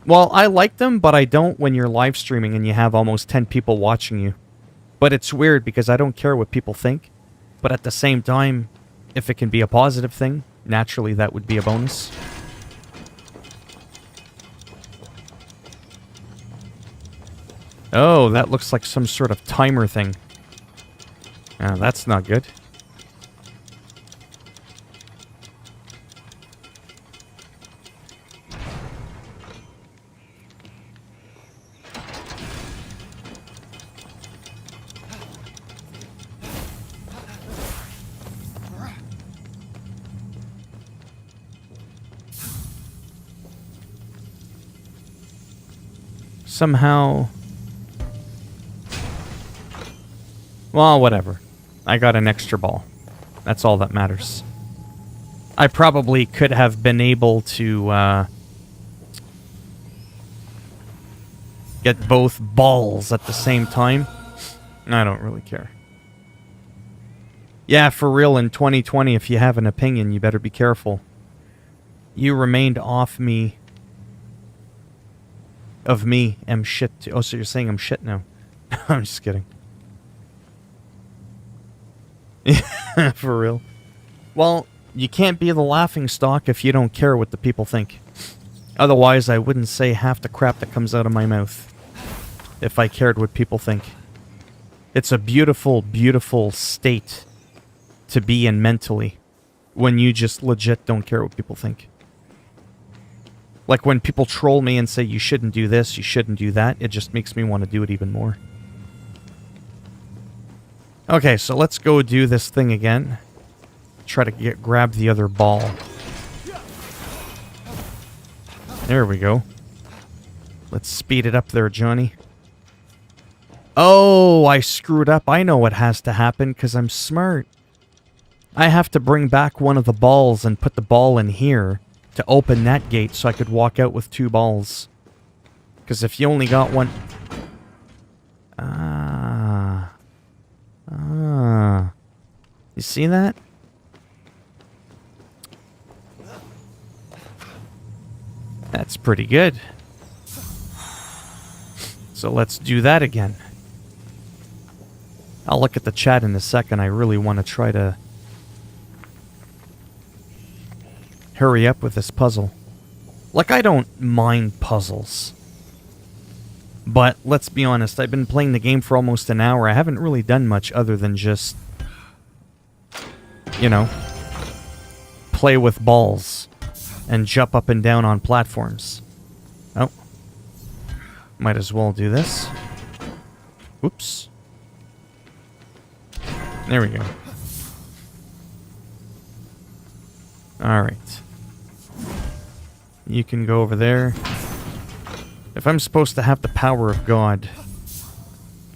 Well, I like them, but I don't when you're live streaming and you have almost 10 people watching you. But it's weird because I don't care what people think. But at the same time, if it can be a positive thing, naturally that would be a bonus. Oh, that looks like some sort of timer thing. Ah, that's not good. Somehow... Well, whatever. I got an extra ball. That's all that matters. I probably could have been able to get both balls at the same time. I don't really care. Yeah, for real, in 2020, if you have an opinion, you better be careful. You remained off me. Of me, am shit too. Oh, so you're saying I'm shit now. I'm just kidding. For real. Well, you can't be the laughingstock if you don't care what the people think. Otherwise, I wouldn't say half the crap that comes out of my mouth if I cared what people think. It's a beautiful, beautiful state to be in mentally when you just legit don't care what people think. Like when people troll me and say you shouldn't do this, you shouldn't do that, it just makes me want to do it even more. Okay, so let's go do this thing again. Try to grab the other ball. There we go. Let's speed it up there, Johnny. Oh, I screwed up. I know what has to happen because I'm smart. I have to bring back one of the balls and put the ball in here to open that gate so I could walk out with two balls. Because if you only got one... You see that? That's pretty good. So let's do that again. I'll look at the chat in a second. I really want to try to hurry up with this puzzle. Like, I don't mind puzzles. But let's be honest, I've been playing the game for almost an hour. I haven't really done much other than just, you know, play with balls and jump up and down on platforms. Oh. Might as well do this. Oops. There we go. Alright. You can go over there. If I'm supposed to have the power of God,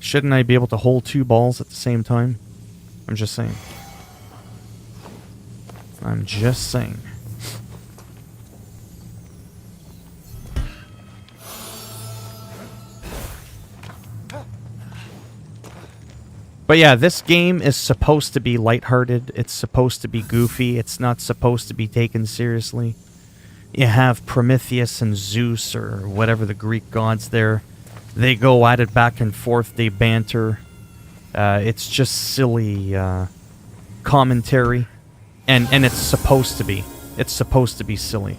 shouldn't I be able to hold 2 balls at the same time? I'm just saying. I'm just saying. But yeah, this game is supposed to be lighthearted. It's supposed to be goofy. It's not supposed to be taken seriously. You have Prometheus and Zeus, or whatever the Greek gods there. They go at it back and forth. They banter. It's just silly commentary. And it's supposed to be. It's supposed to be silly.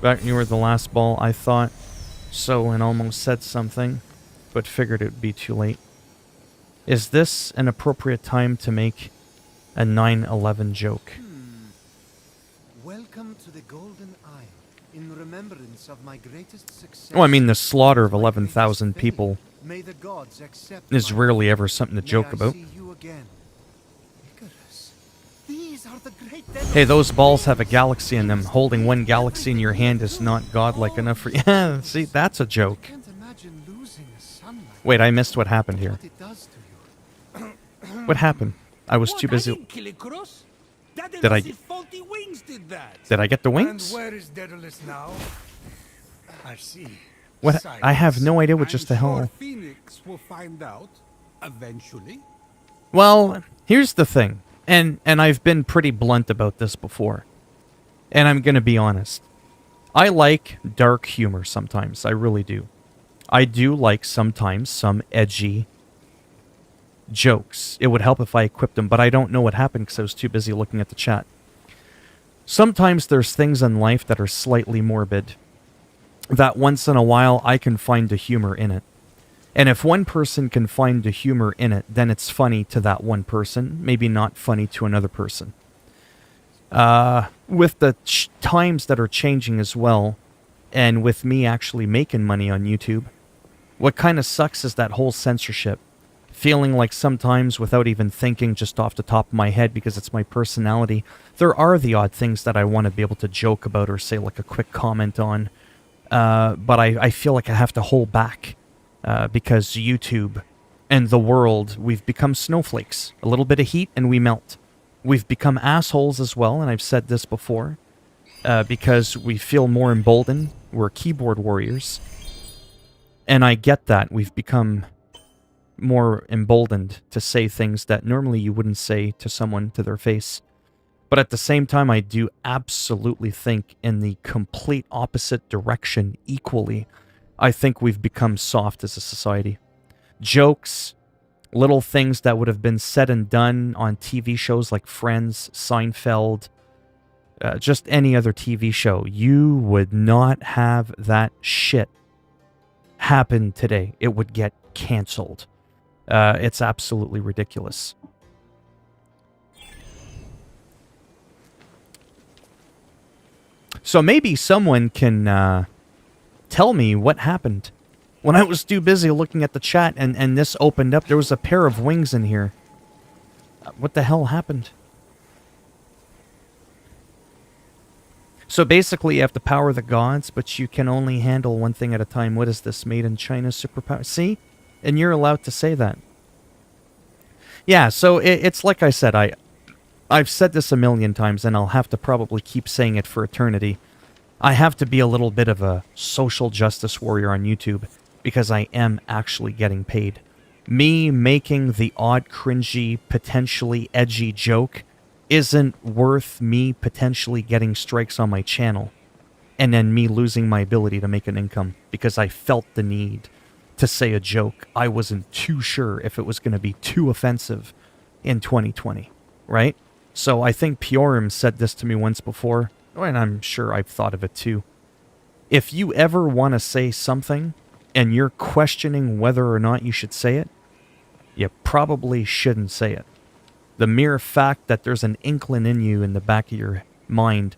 Back you were the last ball, I thought so and almost said something, but figured it would be too late. Is this an appropriate time to make a 9/11 joke? Welcome to the Golden Isle, in remembrance of my greatest success. Well, I mean, the slaughter of 11,000 people May the gods accept is my rarely ever something to May joke I about. see you again. Icarus, these are the great dead. Hey, those balls have a galaxy in them. Holding one galaxy in your hand is not godlike enough for you. Yeah, see, that's a joke. Can't imagine losing a son like Wait, I missed what happened here. what it does to you. What happened? I was too busy. Kill Icarus. Did I- His faulty wings did that. Did I get the And wings? where is Daedalus now? I see. What? I have no idea what just the I'm sure hell. Phoenix will find out eventually. Well, here's the thing, and I've been pretty blunt about this before, and I'm gonna be honest. I like dark humor sometimes. I really do. I do like sometimes some edgy jokes. It would help if I equipped them, but I don't know what happened because I was too busy looking at the chat. Sometimes there's things in life that are slightly morbid, that once in a while I can find the humor in it. And if one person can find the humor in it, then it's funny to that one person, maybe not funny to another person. With the times that are changing as well, and with me actually making money on YouTube, what kind of sucks is that whole censorship. Feeling like sometimes, without even thinking, just off the top of my head, because it's my personality, there are the odd things that I want to be able to joke about or say like a quick comment on. But I feel like I have to hold back because YouTube and the world, we've become snowflakes. A little bit of heat and we melt. We've become assholes as well, and I've said this before, because we feel more emboldened. We're keyboard warriors. And I get that. We've become more emboldened to say things that normally you wouldn't say to someone to their face. But at the same time, I do absolutely think in the complete opposite direction equally. I think we've become soft as a society. Jokes, little things that would have been said and done on TV shows like Friends, Seinfeld, just any other TV show. You would not have that shit happen today. It would get canceled. It's absolutely ridiculous. So maybe someone can tell me what happened. When I was too busy looking at the chat and this opened up, there was a pair of wings in here. What the hell happened? So basically you have the power of the gods, but you can only handle one thing at a time. What is this? Made in China superpower? See? And you're allowed to say that. Yeah, so it's like I said, I've said this a million times, and I'll have to probably keep saying it for eternity. I have to be a little bit of a social justice warrior on YouTube, because I am actually getting paid. Me making the odd, cringy, potentially edgy joke isn't worth me potentially getting strikes on my channel, and then me losing my ability to make an income, because I felt the need to say a joke. I wasn't too sure if it was going to be too offensive in 2020, right? So I think Piorim said this to me once before, and I'm sure I've thought of it too. If you ever want to say something and you're questioning whether or not you should say it, you probably shouldn't say it. The mere fact that there's an inkling in you in the back of your mind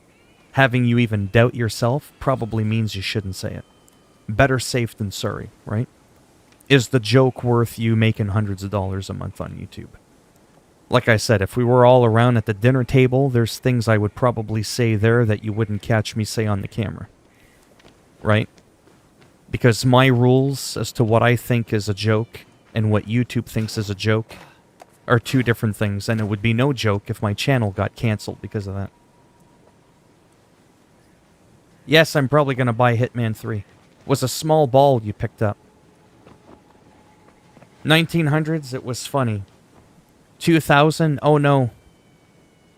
having you even doubt yourself probably means you shouldn't say it. Better safe than sorry, right? Is the joke worth you making hundreds of dollars a month on YouTube? Like I said, if we were all around at the dinner table, there's things I would probably say there that you wouldn't catch me say on the camera. Right? Because my rules as to what I think is a joke and what YouTube thinks is a joke are two different things, and it would be no joke if my channel got cancelled because of that. Yes, I'm probably going to buy Hitman 3. Was a small ball you picked up. 1900s, it was funny. 2000, oh no.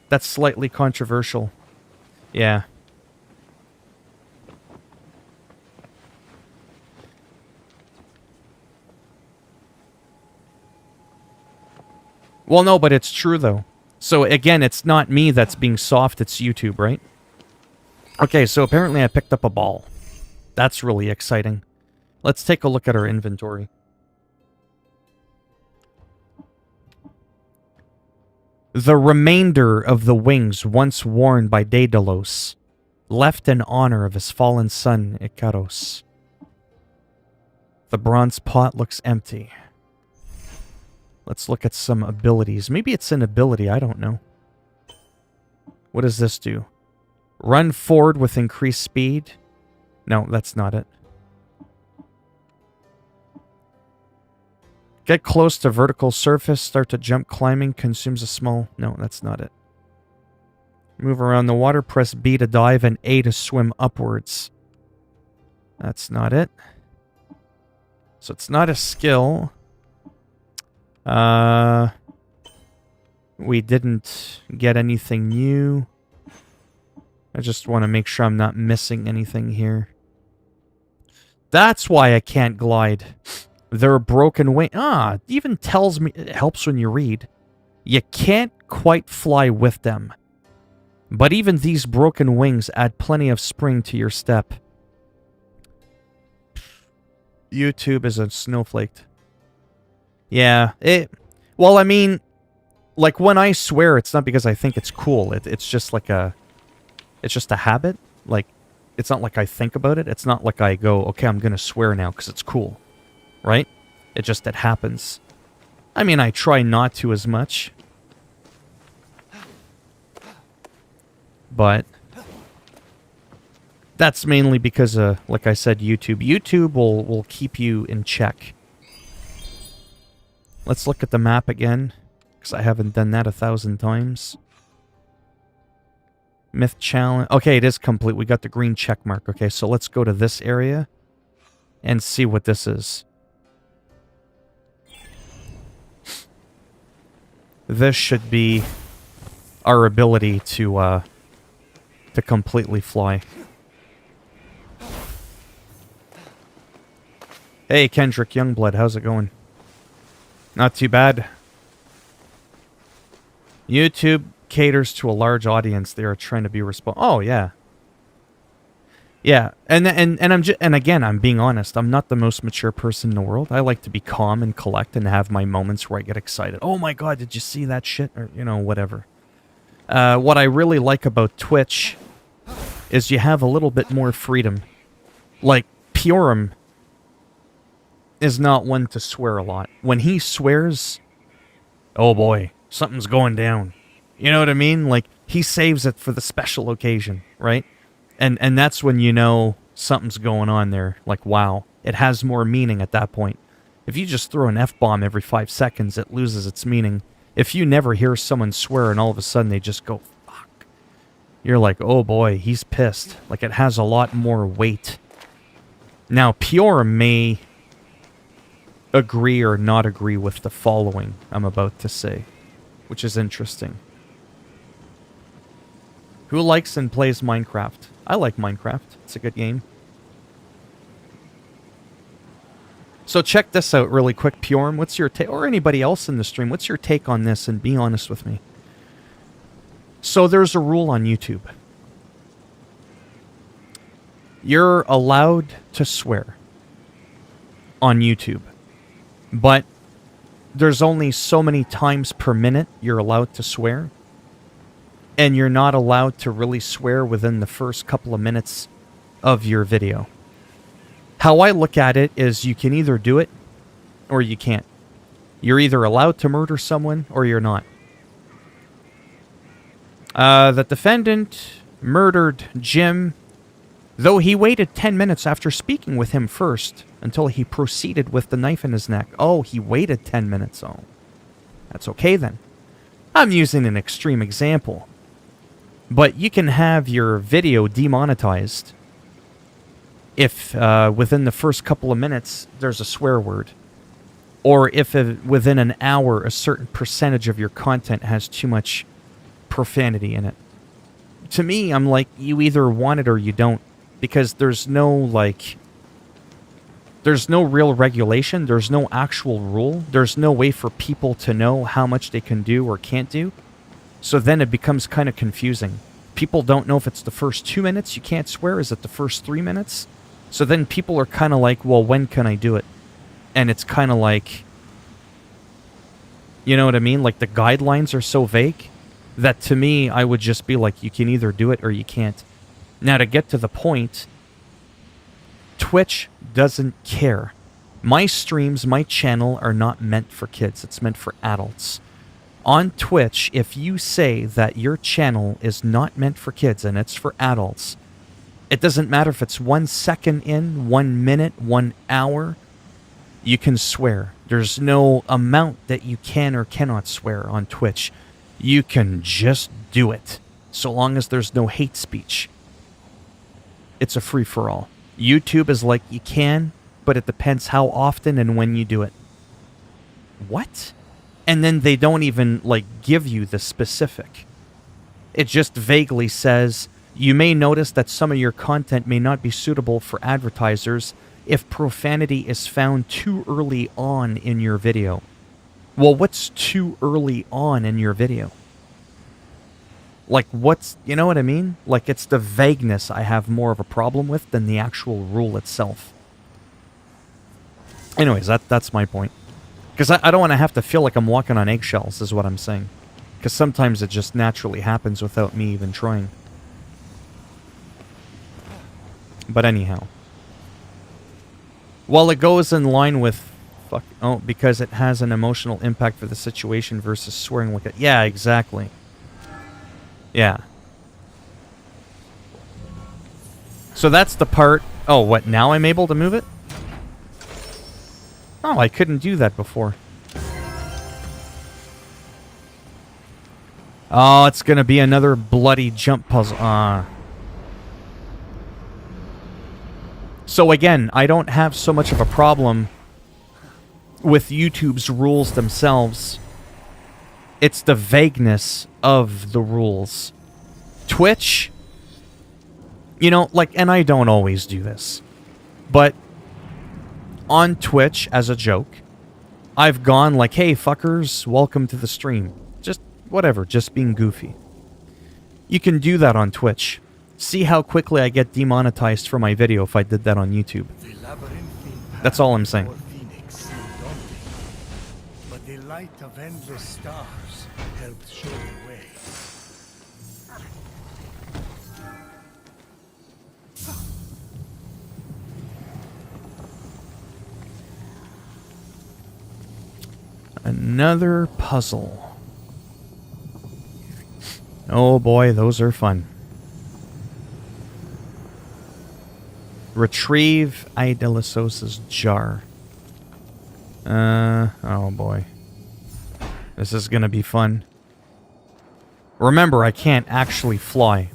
That's slightly controversial. Yeah. Well, no, but it's true, though. So, again, it's not me that's being soft, it's YouTube, right? Okay, so apparently I picked up a ball. That's really exciting. Let's take a look at our inventory. The remainder of the wings once worn by Daedalus, left in honor of his fallen son, Icaros. The bronze pot looks empty. Let's look at some abilities. Maybe it's an ability, I don't know. What does this do? Run forward with increased speed? No, that's not it. Get close to vertical surface, start to jump climbing, consumes a small... No, that's not it. Move around the water, press B to dive and A to swim upwards. That's not it. So it's not a skill. We didn't get anything new. I just want to make sure I'm not missing anything here. That's why I can't glide. They're broken wing. Ah, even tells me, it helps when you read. You can't quite fly with them. But even these broken wings add plenty of spring to your step. YouTube is a snowflake. Yeah, well, I mean, like when I swear, it's not because I think it's cool. It's just like it's just a habit. Like, it's not like I think about it. It's not like I go, okay, I'm gonna swear now because it's cool. Right? It happens. I mean, I try not to as much. But that's mainly because, like I said, YouTube. YouTube will keep you in check. Let's look at the map again, because I haven't done that 1,000 times. Myth challenge. Okay, it is complete. We got the green check mark. Okay, so let's go to this area and see what this is. This should be our ability to completely fly. Hey, Kendrick Youngblood, how's it going? Not too bad. YouTube caters to a large audience. They are trying to be Oh, yeah. Yeah, and again, I'm being honest. I'm not the most mature person in the world. I like to be calm and collect and have my moments where I get excited. Oh my god, did you see that shit? Or, you know, whatever. What I really like about Twitch is you have a little bit more freedom. Like, Purim is not one to swear a lot. When he swears, oh boy, something's going down. You know what I mean? Like, he saves it for the special occasion, right? And that's when you know something's going on there. Like, wow, it has more meaning at that point. If you just throw an F-bomb every 5 seconds, it loses its meaning. If you never hear someone swear and all of a sudden they just go, fuck, you're like, oh boy, he's pissed. Like, it has a lot more weight. Now, Pure may agree or not agree with the following I'm about to say, which is interesting. Who likes and plays Minecraft? I like Minecraft. It's a good game. So check this out really quick, Purm. What's your take, or anybody else in the stream, what's your take on this, and be honest with me. So there's a rule on YouTube. You're allowed to swear on YouTube, but there's only so many times per minute you're allowed to swear. And you're not allowed to really swear within the first couple of minutes of your video. How I look at it is you can either do it or you can't. You're either allowed to murder someone or you're not. The defendant murdered Jim, though he waited 10 minutes after speaking with him first until he proceeded with the knife in his neck. Oh, he waited 10 minutes. Oh, that's okay then. I'm using an extreme example. But you can have your video demonetized if within the first couple of minutes there's a swear word. Or if within an hour a certain percentage of your content has too much profanity in it. To me, I'm like, you either want it or you don't. Because there's no, like... There's no real regulation. There's no actual rule. There's no way for people to know how much they can do or can't do. So then it becomes kind of confusing. People don't know if it's the first 2 minutes you can't swear. Is it the first 3 minutes? So then people are kind of like, well, when can I do it? And it's kind of like, you know what I mean? Like the guidelines are so vague that to me, I would just be like, you can either do it or you can't. Now to get to the point, Twitch doesn't care. My streams, my channel are not meant for kids. It's meant for adults. On Twitch, if you say that your channel is not meant for kids and it's for adults, it doesn't matter if it's 1 second in, 1 minute, 1 hour, you can swear. There's no amount that you can or cannot swear on Twitch. You can just do it, so long as there's no hate speech. It's a free-for-all. YouTube is like, you can, but it depends how often and when you do it. What? And then they don't even, like, give you the specific. It just vaguely says, you may notice that some of your content may not be suitable for advertisers if profanity is found too early on in your video. Well, what's too early on in your video? Like, what's... You know what I mean? Like, it's the vagueness I have more of a problem with than the actual rule itself. Anyways, that's my point. Because I don't want to have to feel like I'm walking on eggshells, is what I'm saying. Because sometimes it just naturally happens without me even trying. But anyhow. Well, it goes in line with... Oh, because it has an emotional impact for the situation versus swearing like it. Yeah, exactly. Yeah. So that's the part... Oh, what, now I'm able to move it? Oh, I couldn't do that before. Oh, it's gonna be another bloody jump puzzle. So again, I don't have so much of a problem with YouTube's rules themselves. It's the vagueness of the rules. Twitch, you know, like, and I don't always do this, but on Twitch, as a joke, I've gone like, hey, fuckers, welcome to the stream. Just whatever, just being goofy. You can do that on Twitch. See how quickly I get demonetized for my video if I did that on YouTube. That's all I'm saying. Fenyx seemed daunting, but the light of endless stars helped show the way. Another puzzle. Oh boy, those are fun. Retrieve Idelisosa's jar. Oh boy. This is gonna be fun. Remember, I can't actually fly.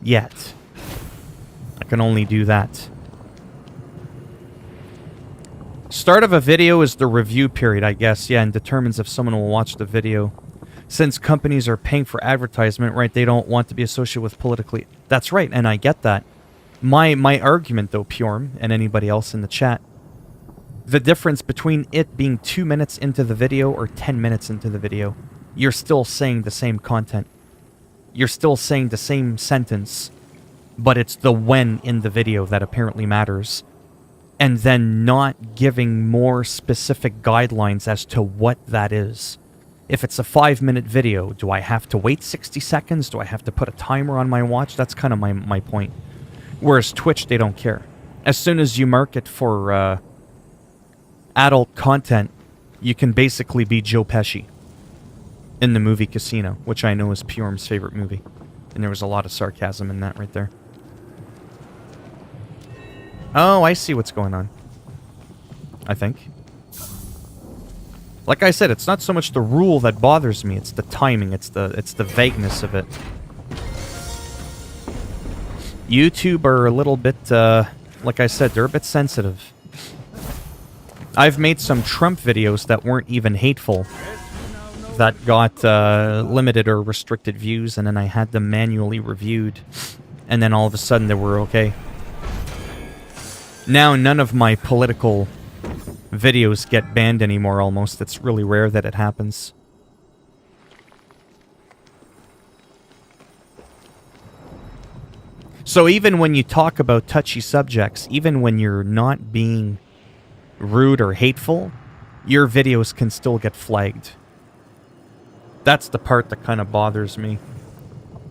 Yet. I can only do that. Start of a video is the review period, I guess, yeah, and determines if someone will watch the video. Since companies are paying for advertisement, right, they don't want to be associated with politically... That's right, and I get that. My argument, though, Pjorm, and anybody else in the chat, the difference between it being 2 minutes into the video or 10 minutes into the video, you're still saying the same content. You're still saying the same sentence, but it's the when in the video that apparently matters. And then not giving more specific guidelines as to what that is. If it's a 5-minute video, do I have to wait 60 seconds? Do I have to put a timer on my watch? That's kind of my point. Whereas Twitch, they don't care. As soon as you mark it for adult content, you can basically be Joe Pesci. in the movie Casino, which I know is Purum's favorite movie. And there was a lot of sarcasm in that right there. Oh, I see what's going on. I think. Like I said, it's not so much the rule that bothers me, it's the timing, it's the vagueness of it. YouTube are a little bit, like I said, they're a bit sensitive. I've made some Trump videos that weren't even hateful, that got limited or restricted views, and then I had them manually reviewed, and then all of a sudden they were okay. Now none of my political videos get banned anymore almost. It's really rare that it happens. So even when you talk about touchy subjects, even when you're not being rude or hateful, your videos can still get flagged. That's the part that kind of bothers me.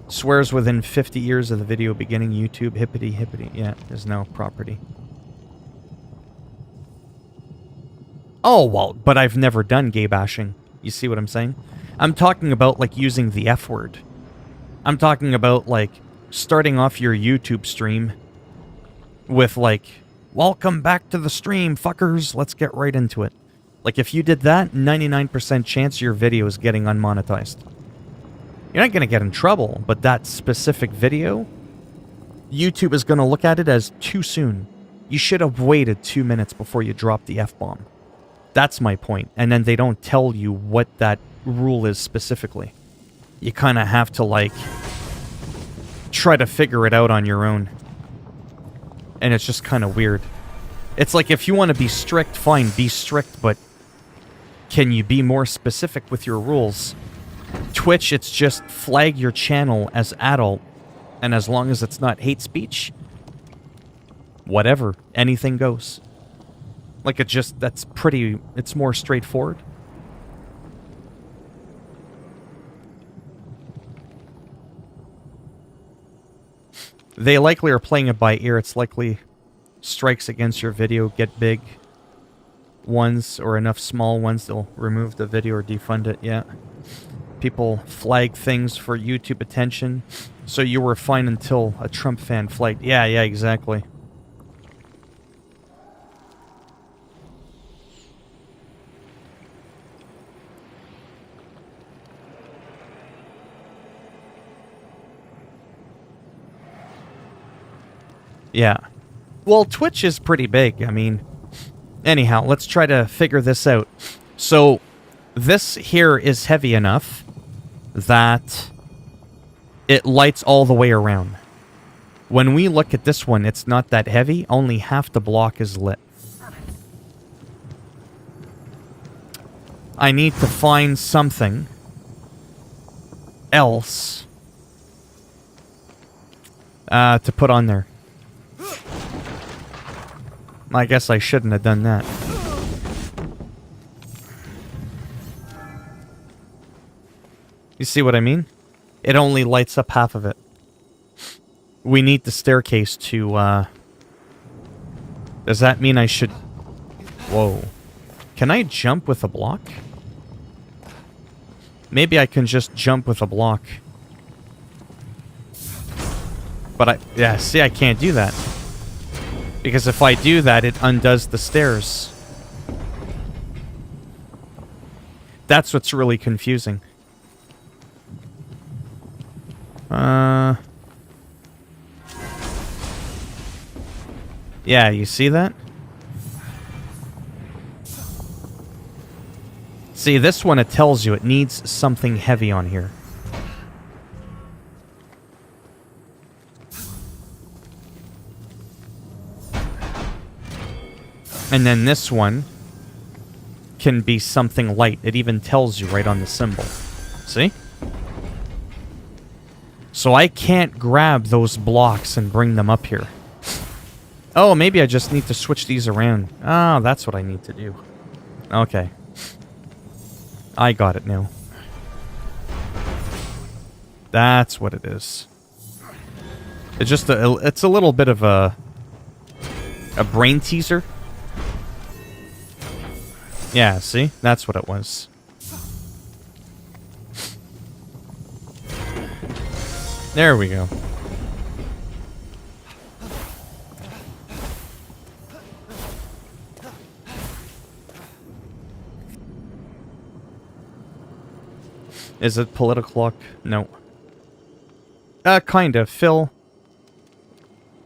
Swears within 50 years of the video beginning, YouTube, hippity hippity. Yeah, there's no property. Oh, well, but I've never done gay bashing. You see what I'm saying? I'm talking about, like, using the F word. I'm talking about, like, starting off your YouTube stream with, like, welcome back to the stream, fuckers. Let's get right into it. Like, if you did that, 99% chance your video is getting unmonetized. You're not going to get in trouble, but that specific video, YouTube is going to look at it as too soon. You should have waited 2 minutes before you dropped the F-bomb. That's my point. And then they don't tell you what that rule is specifically. You kind of have to, like, try to figure it out on your own. And it's just kind of weird. It's like, if you want to be strict, fine, be strict, but can you be more specific with your rules? Twitch, it's just flag your channel as adult, and as long as it's not hate speech, whatever, anything goes. Like, it just, that's pretty, it's more straightforward. They likely are playing it by ear. It's likely strikes against your video get big ones or enough small ones, they'll remove the video or defund it. Yeah. People flag things for YouTube attention. So you were fine until a Trump fan flagged. Yeah, exactly. Yeah. Well, Twitch is pretty big. I mean, anyhow, let's try to figure this out. So, this here is heavy enough that it lights all the way around. When we look at this one, it's not that heavy. Only half the block is lit. I need to find something else to put on there. I guess I shouldn't have done that. You see what I mean? It only lights up half of it. We need the staircase to, Does that mean I should... Whoa. Can I jump with a block? Maybe I can just jump with a block. But yeah, see, I can't do that. Because if I do that, it undoes the stairs. That's what's really confusing. Yeah, you see that? See, this one, it tells you it needs something heavy on here. And then this one can be something light. It even tells you right on the symbol. See? So I can't grab those blocks and bring them up here. Oh, maybe I just need to switch these around. Oh, that's what I need to do. Okay. I got it now. That's what it is. It's just it's a little bit of a brain teaser. Yeah, see? That's what it was. There we go. Is it political luck? No. Kind of. Phil,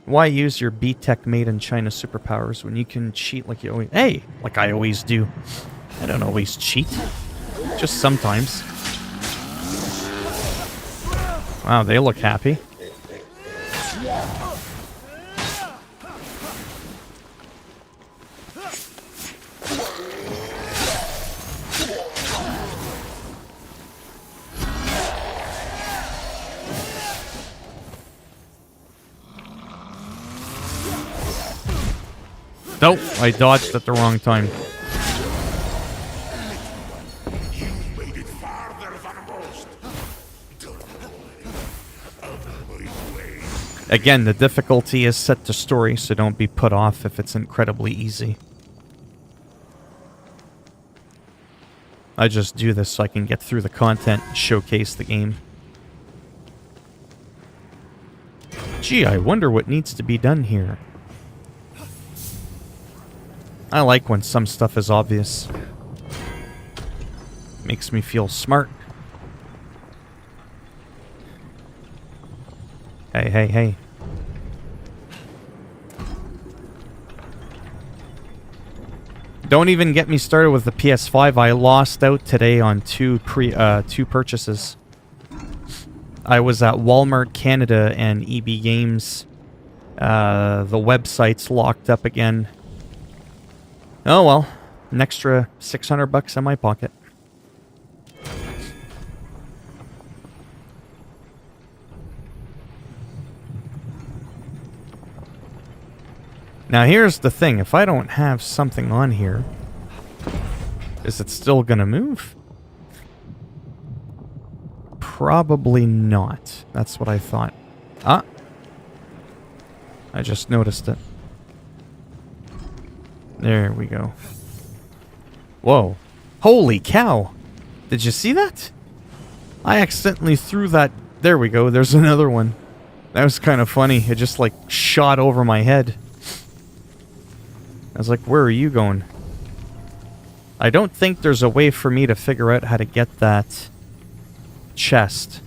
why use your B-Tech made in China superpowers when you can cheat like you always... Hey! Like I always do. I don't always cheat. Just sometimes. Wow, they look happy. Nope, I dodged at the wrong time. You made it farther than most. Don't worry. Again, the difficulty is set to story, so don't be put off if it's incredibly easy. I just do this so I can get through the content and showcase the game. Gee, I wonder what needs to be done here. I like when some stuff is obvious. Makes me feel smart. Hey, hey, hey. Don't even get me started with the PS5. I lost out today on two purchases. I was at Walmart Canada and EB Games. The website's locked up again. Oh well, an extra $600 in my pocket. Now here's the thing, if I don't have something on here, is it still gonna move? Probably not. That's what I thought. Ah! I just noticed it. There we go. Whoa. Holy cow! Did you see that? I accidentally threw that... There we go, there's another one. That was kind of funny. It just like shot over my head. I was like, where are you going? I don't think there's a way for me to figure out how to get that chest.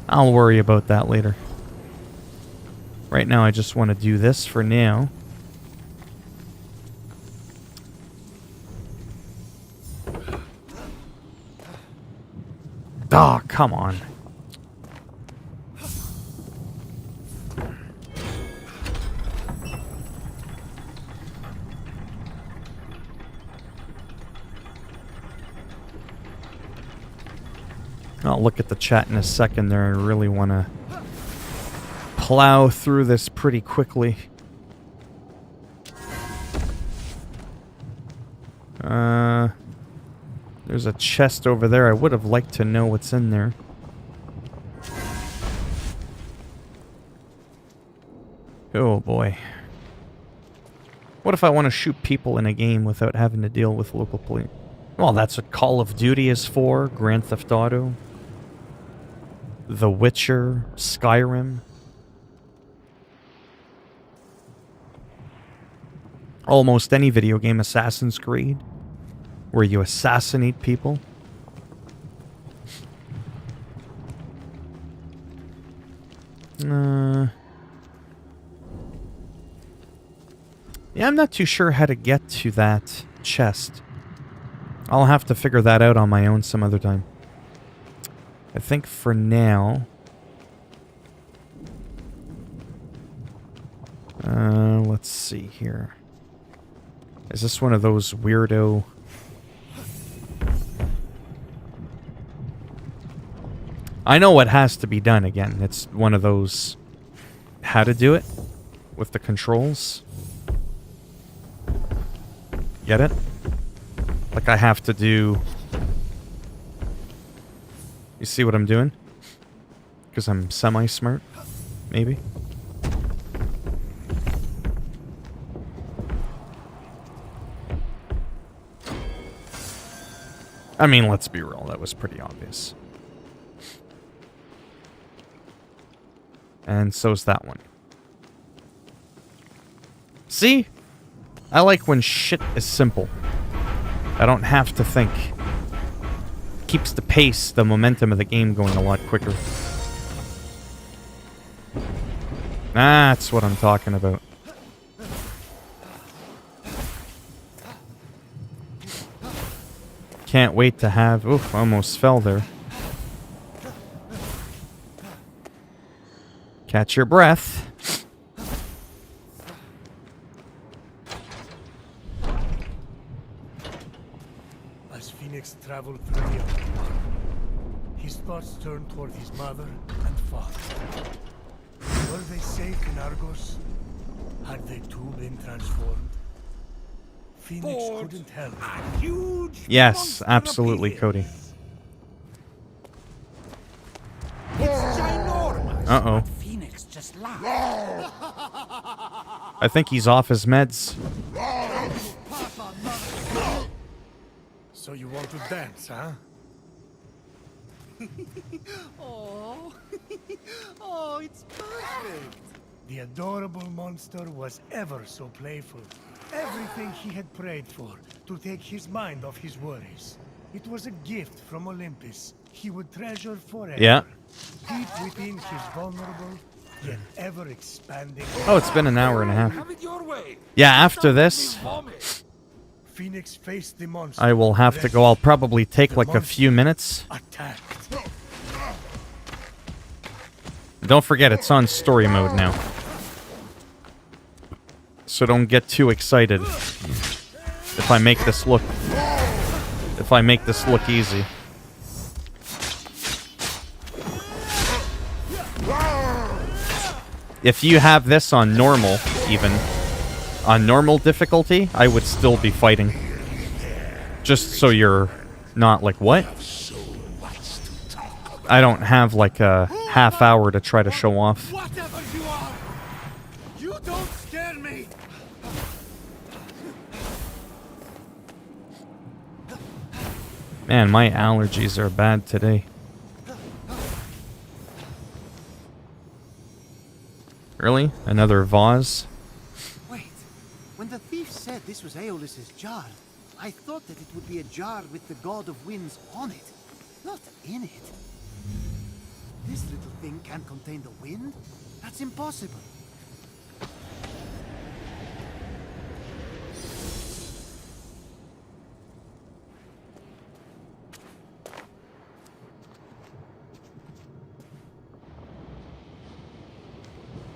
I'll worry about that later. Right now, I just want to do this for now. Ah, come on. I'll look at the chat in a second there. I really want to plow through this pretty quickly. There's a chest over there. I would have liked to know what's in there. Oh boy. What if I want to shoot people in a game without having to deal with local police? Well, that's what Call of Duty is for, Grand Theft Auto, The Witcher, Skyrim. Almost any video game, Assassin's Creed, where you assassinate people. Yeah, I'm not too sure how to get to that chest. I'll have to figure that out on my own some other time. I think for now... let's see here. Is this one of those weirdo... I know what has to be done again. It's one of those... How to do it? With the controls? Get it? Like I have to do... You see what I'm doing? Because I'm semi-smart? Maybe? I mean, let's be real. That was pretty obvious. And so's that one. See? I like when shit is simple. I don't have to think. Keeps the pace, the momentum of the game going a lot quicker. That's what I'm talking about. Can't wait to have... Oof, almost fell there. Catch your breath. As Fenyx traveled through the underworld, his thoughts turned toward his mother and father. Were they safe in Argos? Had they too been transformed? Fenyx couldn't help. A huge Yes, monster absolutely, appears. Cody. It's ginormous. Uh-oh. But Fenyx just laughed. I think he's off his meds. So you want to dance, huh? Oh, oh, it's perfect. The adorable monster was ever so playful. Everything he had prayed for, to take his mind off his worries. It was a gift from Olympus he would treasure forever. Yeah. Deep within his vulnerable, yet ever-expanding... Oh, it's been an hour and a half. Have it your way. Yeah, after this, Vomit. Fenyx faced the monster. I will have to go. I'll probably take like a few minutes. Attacked. Don't forget, it's on story mode now. So don't get too excited if I make this look easy. If you have this on normal, even on normal difficulty, I would still be fighting. Just so you're not like, what? I don't have like a half hour to try to show off. Whatever you are, you don't scare me. Man, my allergies are bad today. Really? Another vase? Wait, when the thief said this was Aeolus's jar, I thought that it would be a jar with the god of winds on it, not in it. This little thing can't contain the wind? That's impossible.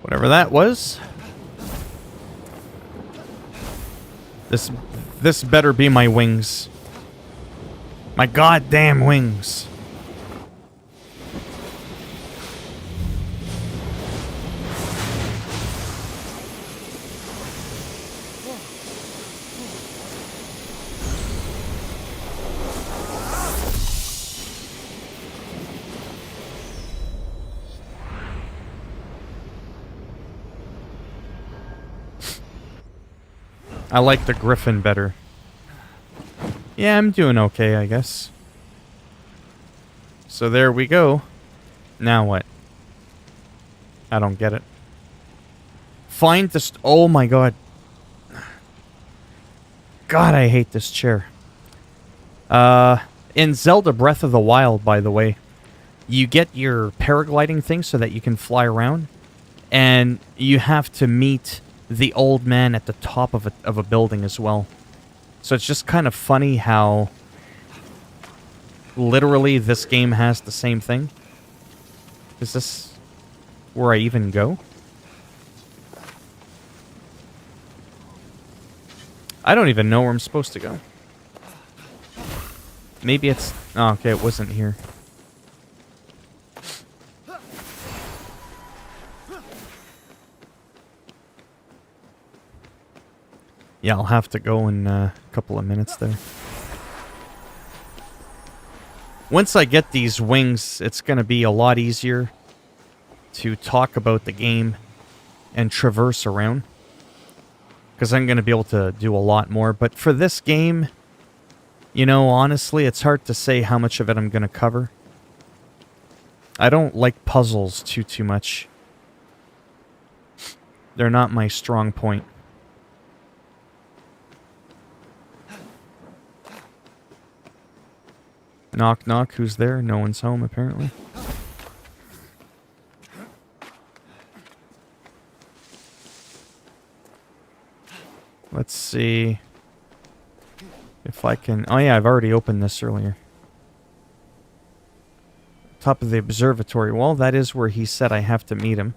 Whatever that was. This better be my wings. My goddamn wings. I like the griffin better. Yeah, I'm doing okay, I guess. So there we go. Now what? I don't get it. Find the oh my god. God, I hate this chair. In Zelda Breath of the Wild, by the way, you get your paragliding thing so that you can fly around, and you have to meet the old man at the top of a building as well. So it's just kind of funny how literally this game has the same thing. Is this where I even go? I don't even know where I'm supposed to go. Maybe it's... Oh, okay, it wasn't here. Yeah, I'll have to go in a couple of minutes there. Once I get these wings, it's going to be a lot easier to talk about the game and traverse around. Because I'm going to be able to do a lot more. But for this game, you know, honestly, it's hard to say how much of it I'm going to cover. I don't like puzzles too much. They're not my strong point. Knock, knock. Who's there? No one's home, apparently. Let's see if I can... Oh yeah, I've already opened this earlier. Top of the observatory. Well, that is where he said I have to meet him.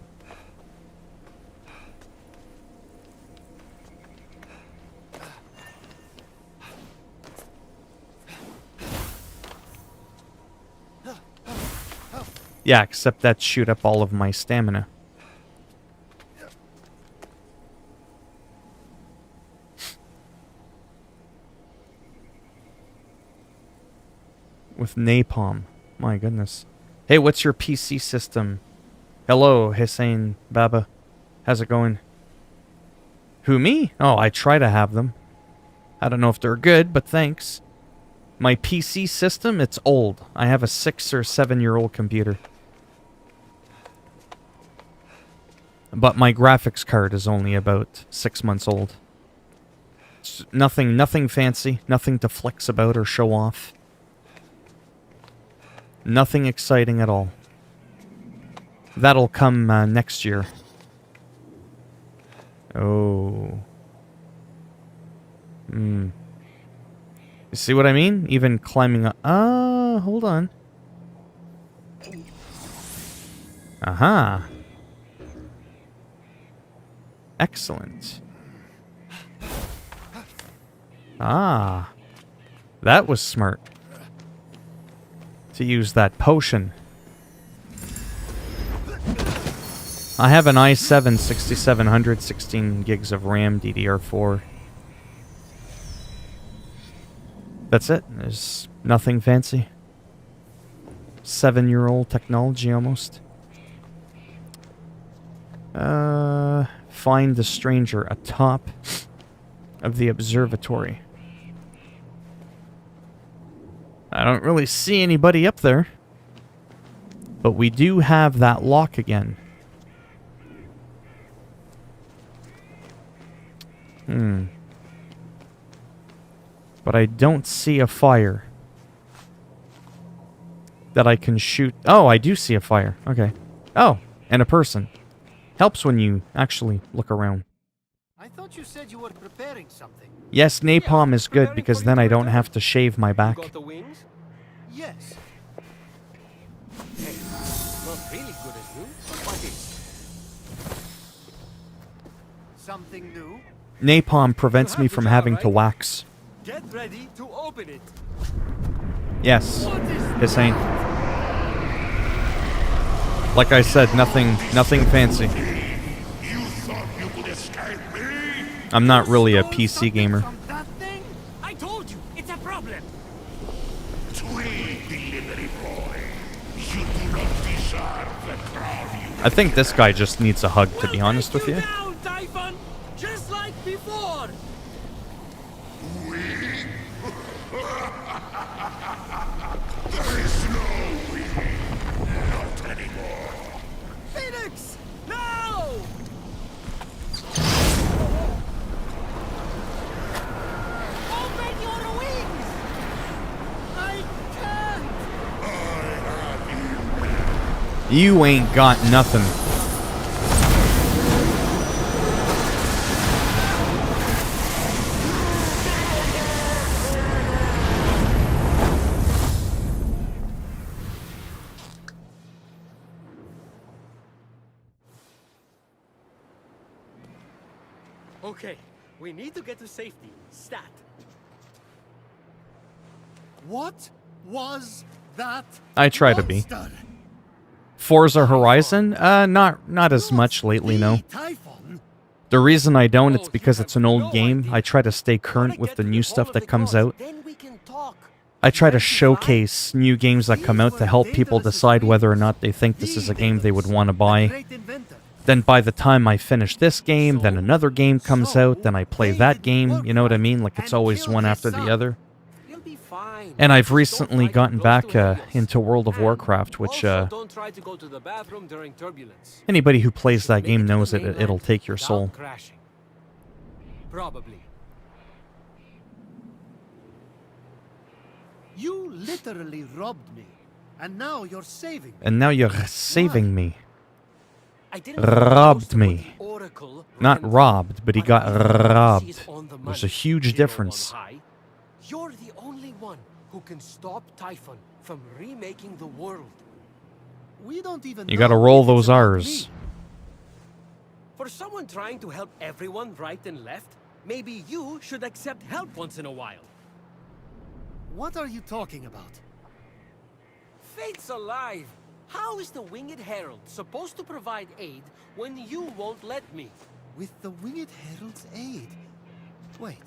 Yeah, except that shoot up all of my stamina. With napalm. My goodness. Hey, what's your PC system? Hello, Hussein Baba. How's it going? Who, me? Oh, I try to have them. I don't know if they're good, but thanks. My PC system, it's old. I have a 6 or 7-year-old computer. But my graphics card is only about 6 months old. It's nothing fancy. Nothing to flex about or show off. Nothing exciting at all. That'll come next year. Oh. You see what I mean? Even climbing up. Hold on. Aha. Excellent. Ah. That was smart. To use that potion. I have an i7 6700, 16 gigs of RAM, DDR4. That's it. There's nothing fancy. 7-year-old technology almost. Find the stranger atop of the observatory. I don't really see anybody up there. But we do have that lock again. But I don't see a fire that I can shoot. Oh, I do see a fire. Okay. Oh, and a person. Helps when you actually look around. I thought you said you were preparing something. Yes, napalm is good because then I don't have to shave my back. Got the wings? Yes. Hey, not really good as new. What is? Something new? Napalm prevents me from having to wax. Get ready to open it. Yes, this ain't. Like I said, nothing fancy. You thought you could escape me? I'm not really a PC gamer. From that thing? I told you, it's a problem. Tweet, delivery boy. You do not deserve the crown you... I think this guy just needs a hug, to be honest with you. Down, Typhon, just like before. There is no we. Not anymore. Phoenix, no! Open your wings! I can't! You ain't got nothing. Okay, we need to get to safety. Stat. What was that? I try to be. monster? Forza Horizon? Not as much lately, no. Typhon? The reason I don't, it's because it's an old game. I try to stay current with the new stuff that comes out. Then we can talk. I try to showcase new games that come out to help people decide whether or not they think this is a game they would want to buy. Great inventor. Then by the time I finish this game, then another game comes out, then I play that game, you know what I mean? Like it's always one after the other. You'll be fine. And I've Just don't recently fly too gotten close back to Helios. into World of And Warcraft, which also don't try to go to the bathroom during turbulence. anybody who plays Should that make game it to the knows that it'll mainland take your without soul. crashing. Probably. You literally robbed me, and now you're saving me. And now you're saving me. I didn't Robbed know me. the Oracle Not ran robbed, but he but got even though robbed. she's on the There's a money, huge hero difference. on high, you're the only one who can stop Typhon from remaking the world. We don't even You know gotta roll if it's those about R's. me. For someone trying to help everyone right and left, maybe you should accept help once in a while. What are you talking about? Fate's alive. How is the Winged Herald supposed to provide aid when you won't let me? With the Winged Herald's aid? Wait,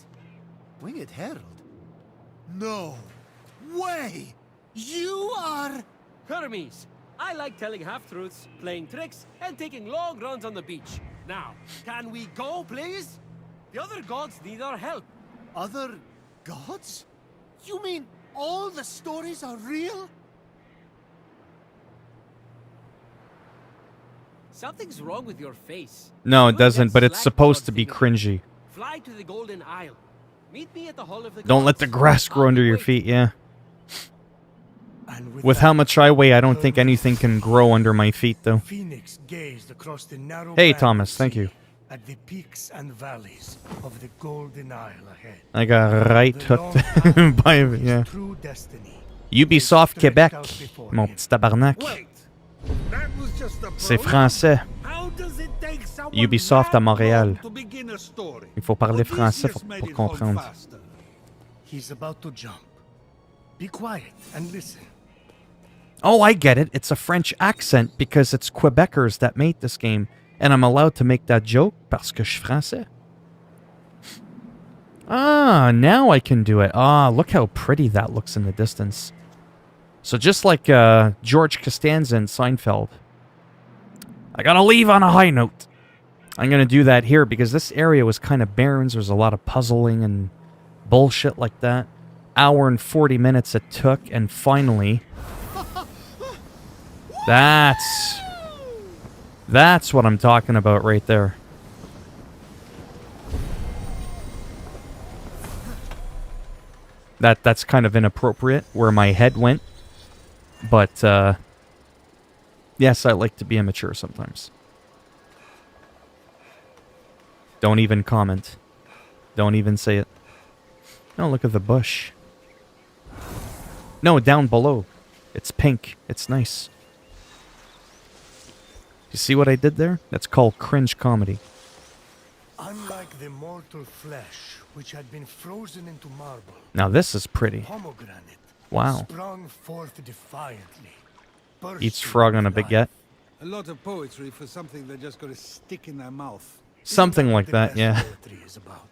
Winged Herald? No way! You are... Hermes, I like telling half-truths, playing tricks, and taking long runs on the beach. Now, can we go, please? The other gods need our help. Other gods? You mean all the stories are real? Something's wrong with your face. No, it You doesn't, get but it's slack supposed jawed to be fingertips. cringy. Fly to the Golden Isle. Meet me at the Hall of the Don't let the Gods. grass grow I'll under be your waiting. feet, yeah. And With that, how much I weigh, I don't think anything can grow under my feet, though. Phoenix gazed across the narrow Hey, band of Thomas, thank sea you. at the peaks and valleys of the Golden Isle ahead. I got right The hooked long path by, of his yeah. true destiny Ubisoft stretched Québec, out before mon him. petit tabarnak. Wait, that was just a C'est prologue? français. How does it take someone Ubisoft à that Montréal. long to begin a story? Il faut parler français Odysseus pour made it comprendre. home faster. He's about to jump. Be quiet and listen. Oh, I get it. It's a French accent because it's Quebecers that made this game. And I'm allowed to make that joke parce que je suis français. Ah, now I can do it. Ah, look how pretty that looks in the distance. So just like George Costanza in Seinfeld. I gotta leave on a high note. I'm gonna do that here because this area was kind of barren. There's a lot of puzzling and bullshit like that. Hour and 40 minutes it took, and finally... That's what I'm talking about right there. That's kind of inappropriate where my head went. But yes, I like to be immature sometimes. Don't even comment. Don't even say it. Oh, look at the bush. No, down below. It's pink. It's nice. You see what I did there? That's called cringe comedy. Unlike the mortal flesh, which had been frozen into marble, Now this is pretty. pomegranate Wow. sprung forth defiantly. Eats bursting frog on a with life. baguette. A lot of poetry for something they're just going to stick in their mouth. Something Isn't like the that, best yeah. poetry is about?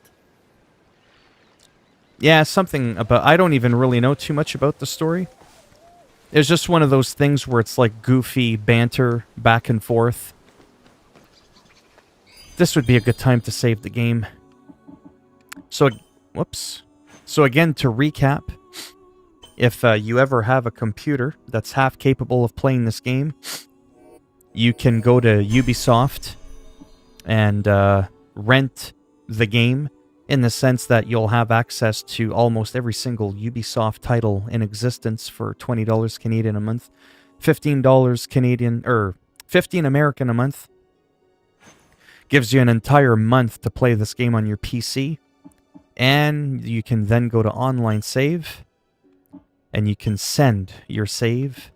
Yeah, something about... I don't even really know too much about the story. It's just one of those things where it's like goofy banter back and forth. This would be a good time to save the game. So, whoops. So again, to recap, if you ever have a computer that's half capable of playing this game, you can go to Ubisoft and rent the game, in the sense that you'll have access to almost every single Ubisoft title in existence for $20 Canadian a month, $15 Canadian, or 15 American a month. Gives you an entire month to play this game on your PC, and you can then go to online save, and you can send your save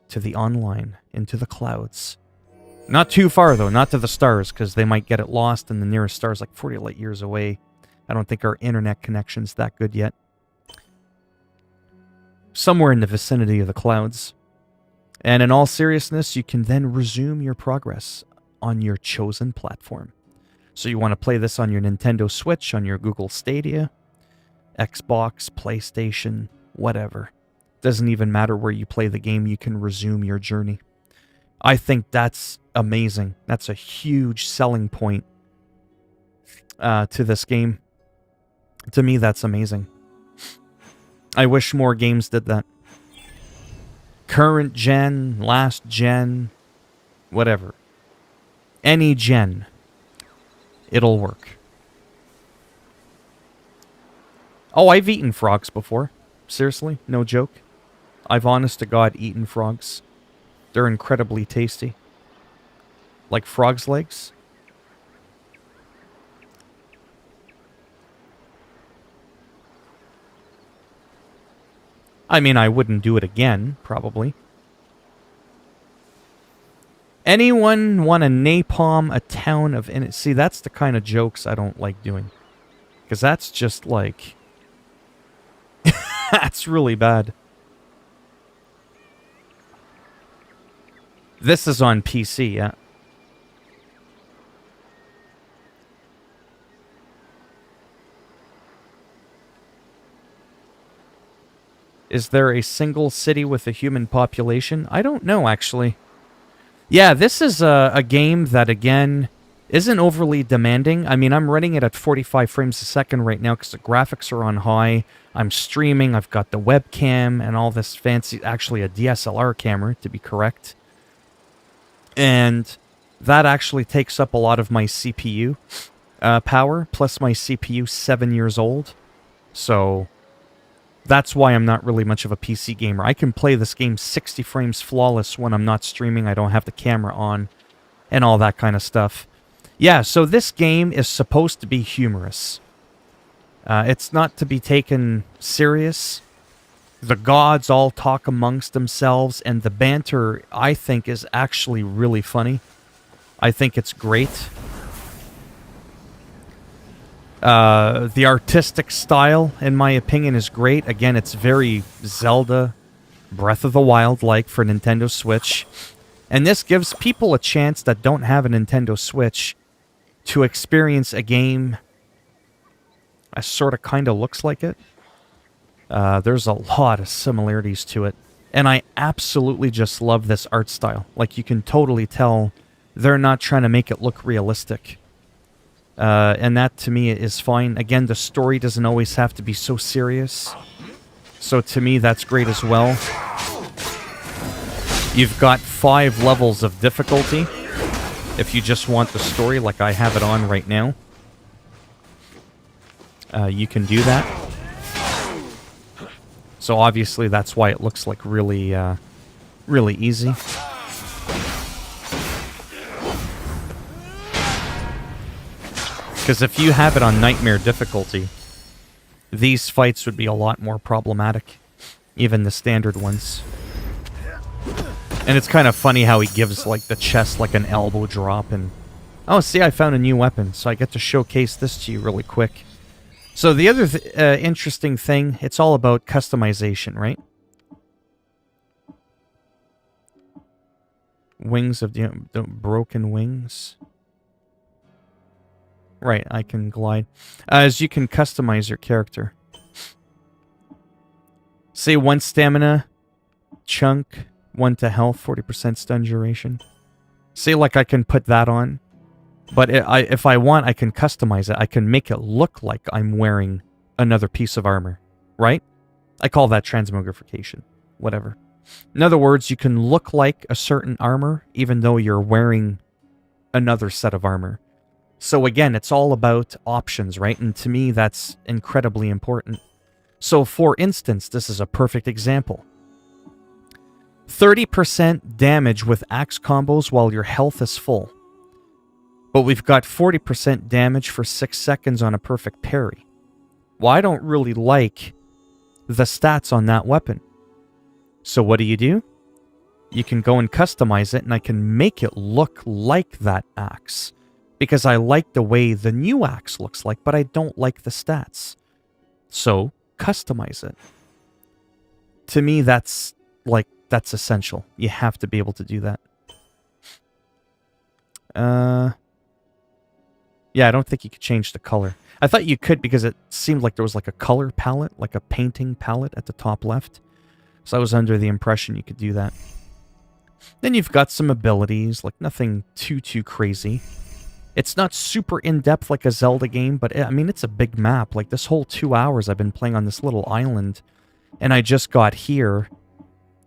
to the online, into the clouds. Not too far, though, not to the stars, because they might get it lost, and the nearest star is like 40 light years away. I don't think our internet connection's that good yet. Somewhere in the vicinity of the clouds. And in all seriousness, you can then resume your progress on your chosen platform. So you want to play this on your Nintendo Switch, on your Google Stadia, Xbox, PlayStation, whatever. Doesn't even matter where you play the game, you can resume your journey. I think that's amazing. That's a huge selling point to this game. To me, that's amazing. I wish more games did that. Current gen, last gen, whatever. Any gen. It'll work. Oh, I've eaten frogs before. Seriously, no joke. I've honest to God eaten frogs. They're incredibly tasty. Like frog's legs. I mean, I wouldn't do it again, probably. Anyone want to napalm a town of... See, that's the kind of jokes I don't like doing. Because that's just like... that's really bad. This is on PC, yeah. Is there a single city with a human population? I don't know, actually. Yeah, this is a game that, again, isn't overly demanding. I mean, I'm running it at 45 frames a second right now because the graphics are on high. I'm streaming. I've got the webcam and all this fancy... Actually, a DSLR camera, to be correct. And that actually takes up a lot of my CPU power, plus my CPU 7 years old. So... that's why I'm not really much of a PC gamer. I can play this game 60 frames flawless when I'm not streaming. I don't have the camera on and all that kind of stuff. Yeah, so this game is supposed to be humorous. It's not to be taken serious. The gods all talk amongst themselves, and the banter, I think, is actually really funny. I think it's great. The artistic style, in my opinion, is great. Again, it's very Zelda, Breath of the Wild-like for Nintendo Switch. And this gives people a chance that don't have a Nintendo Switch to experience a game that sort of kind of looks like it. There's a lot of similarities to it. And I absolutely just love this art style. Like, you can totally tell they're not trying to make it look realistic. And that, to me, is fine. Again, the story doesn't always have to be so serious. So, to me, that's great as well. You've got 5 levels of difficulty. If you just want the story, like I have it on right now. You can do that. So, obviously, that's why it looks like really, really easy. Because if you have it on Nightmare difficulty, these fights would be a lot more problematic. Even the standard ones. And it's kind of funny how he gives, like, the chest, like, an elbow drop. And oh, see, I found a new weapon, so I get to showcase this to you really quick. So the other interesting thing, it's all about customization, right? Wings of the broken wings. Right, I can glide. As you can customize your character. Say 1 stamina, chunk, 1 to health, 40% stun duration. Say like I can put that on. But if I want, I can customize it. I can make it look like I'm wearing another piece of armor. Right? I call that transmogrification. Whatever. In other words, you can look like a certain armor even though you're wearing another set of armor. So again, it's all about options, right? And to me, that's incredibly important. So for instance, this is a perfect example. 30% damage with axe combos while your health is full. But we've got 40% damage for 6 seconds on a perfect parry. Well, I don't really like the stats on that weapon. So what do? You can go and customize it, and I can make it look like that axe. Because I like the way the new axe looks like, but I don't like the stats. So, customize it. To me, that's essential. You have to be able to do that. Yeah, I don't think you could change the color. I thought you could because it seemed like there was like a color palette, like a painting palette at the top left. So I was under the impression you could do that. Then you've got some abilities, like nothing too crazy. It's not super in-depth like a Zelda game, but I mean, it's a big map. Like this whole 2 hours I've been playing on this little island. And I just got here,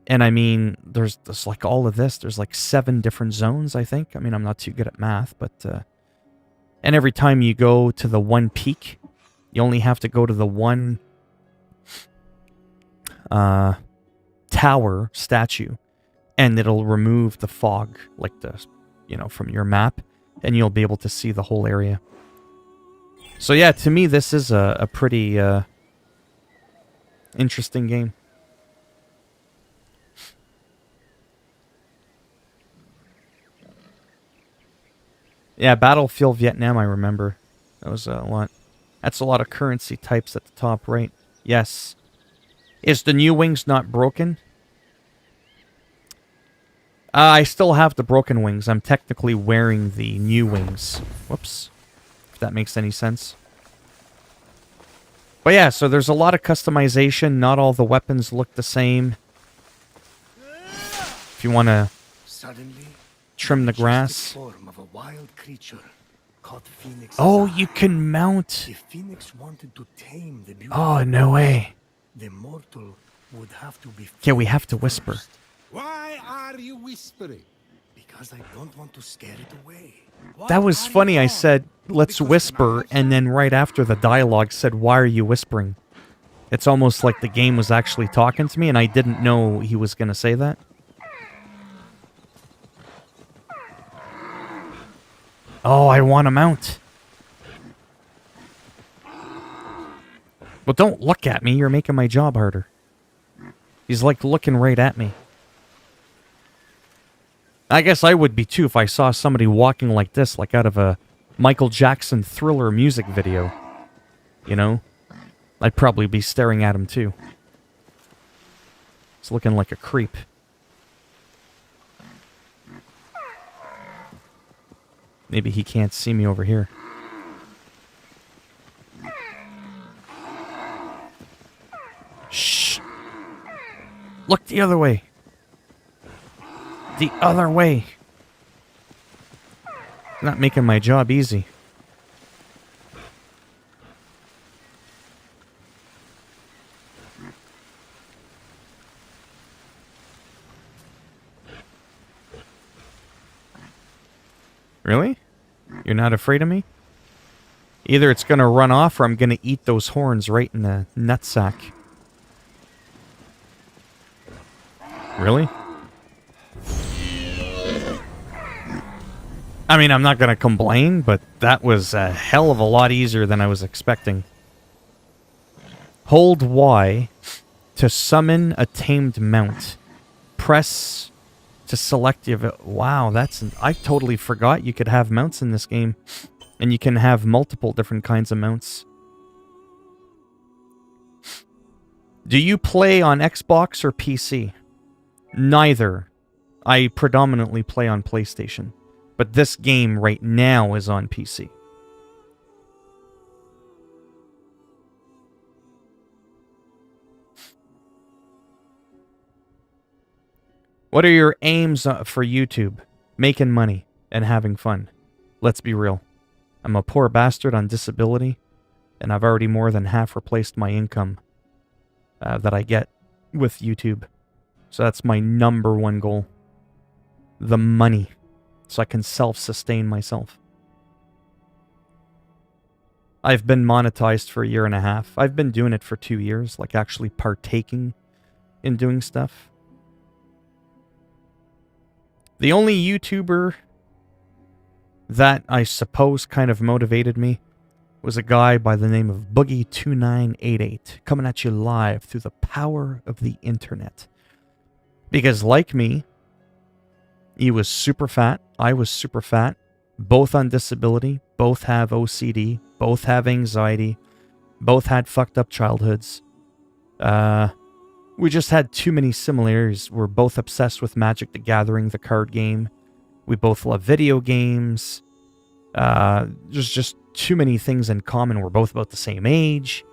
and I mean, there's like all of this. There's like 7 different zones, I think. I mean, I'm not too good at math, but... and every time you go to the one peak, you only have to go to the one tower statue, and it'll remove the fog, like from your map, and you'll be able to see the whole area. So yeah, to me, this is a pretty interesting game. Yeah, Battlefield Vietnam, I remember. That was a lot. That's a lot of currency types at the top right. Yes. Is the new wings not broken? I still have the broken wings. I'm technically wearing the new wings. Whoops. If that makes any sense. But yeah, so there's a lot of customization. Not all the weapons look the same. If you want to trim the grass. Form of a wild creature called Fenyx. Oh, you can mount. If Fenyx wanted to tame the Oh, no way. the mortal would have to be. Yeah, we have to whisper. First, Why are you whispering? because I don't want to scare it away. That was funny. I said, let's whisper, and then right after the dialogue said, why are you whispering? It's almost like the game was actually talking to me, and I didn't know he was going to say that. Oh, I want to mount. Well, don't look at me. You're making my job harder. He's like looking right at me. I guess I would be too if I saw somebody walking like this, like out of a Michael Jackson Thriller music video. You know? I'd probably be staring at him too. He's looking like a creep. Maybe he can't see me over here. Shh. Look the other way. The other way. Not making my job easy. Really? You're not afraid of me? Either it's gonna run off or I'm gonna eat those horns right in the nutsack. Really? I mean, I'm not gonna complain, but that was a hell of a lot easier than I was expecting. Hold Y to summon a tamed mount. Press to select your... Wow, that's... I totally forgot you could have mounts in this game. And you can have multiple different kinds of mounts. Do you play on Xbox or PC? Neither. I predominantly play on PlayStation. But this game right now is on PC. What are your aims for YouTube? Making money and having fun. Let's be real. I'm a poor bastard on disability, and I've already more than half replaced my income that I get with YouTube. So that's my #1 goal. The money. So I can self-sustain myself. I've been monetized for 1.5 years. I've been doing it for 2 years, like actually partaking in doing stuff. The only YouTuber that I suppose kind of motivated me was a guy by the name of Boogie2988, coming at you live through the power of the internet. Because like me, he was super fat, I was super fat, both on disability, both have OCD, both have anxiety, both had fucked up childhoods. We just had too many similarities. We're both obsessed with Magic the Gathering, the card game. We both love video games. There's just too many things in common. We're both about the same age.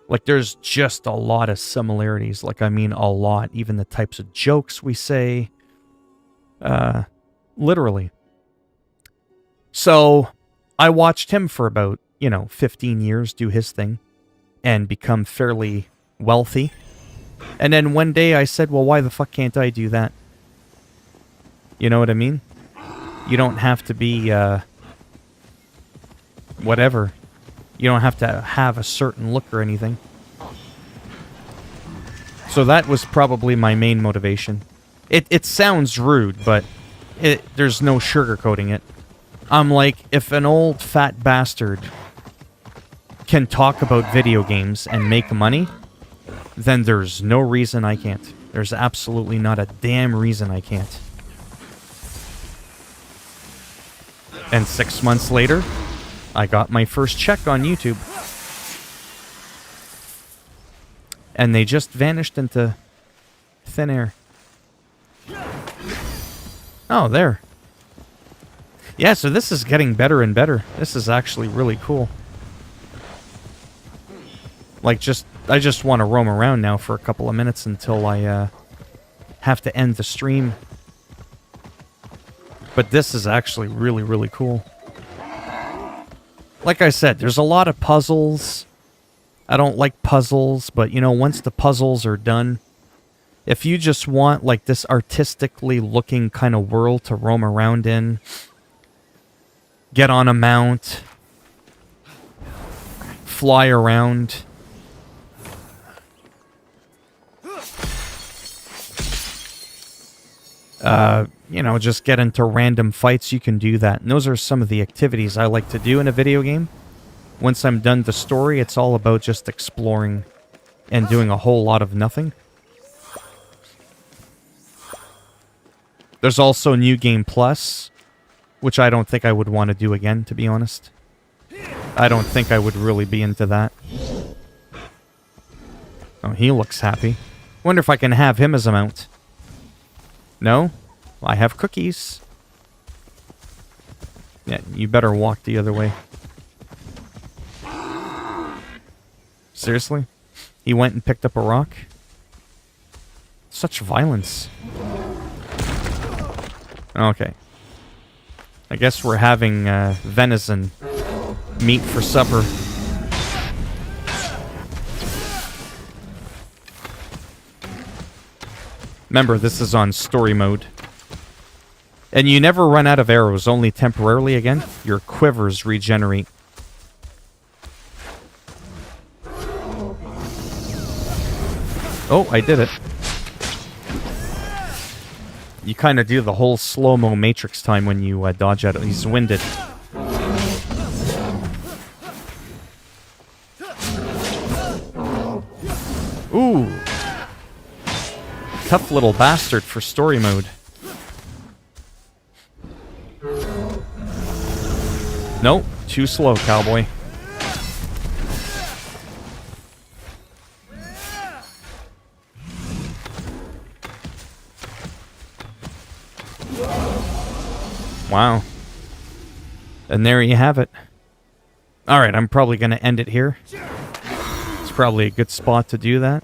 Like, there's just a lot of similarities. Like, I mean, a lot. Even the types of jokes we say. Literally. So, I watched him for about, 15 years do his thing. And become fairly wealthy. And then one day I said, well, why the fuck can't I do that? You know what I mean? You don't have to be, whatever. You don't have to have a certain look or anything. So that was probably my main motivation. It sounds rude, but there's no sugarcoating it. I'm like, if an old fat bastard can talk about video games and make money, then there's no reason I can't. There's absolutely not a damn reason I can't. And 6 months later, I got my first check on YouTube. And they just vanished into thin air. Oh, there. Yeah, so this is getting better and better. This is actually really cool. Like, I just want to roam around now for a couple of minutes until I have to end the stream. But this is actually really, really cool. Like I said, there's a lot of puzzles. I don't like puzzles, but, you know, once the puzzles are done, if you just want, like, this artistically looking kind of world to roam around in, get on a mount, fly around, you know, just get into random fights, you can do that. And those are some of the activities I like to do in a video game. Once I'm done the story, it's all about just exploring and doing a whole lot of nothing. There's also New Game Plus, which I don't think I would want to do again, to be honest. I don't think I would really be into that. Oh, he looks happy. Wonder if I can have him as a mount. No? I have cookies. Yeah, you better walk the other way. Seriously? He went and picked up a rock? Such violence. Okay. I guess we're having venison meat for supper. Remember, this is on story mode. And you never run out of arrows, only temporarily again. Your quivers regenerate. Oh, I did it. You kind of do the whole slow-mo Matrix time when you dodge out. He's winded. Ooh. Tough little bastard for story mode. Nope, too slow, cowboy. Wow. And there you have it. Alright, I'm probably going to end it here. It's probably a good spot to do that.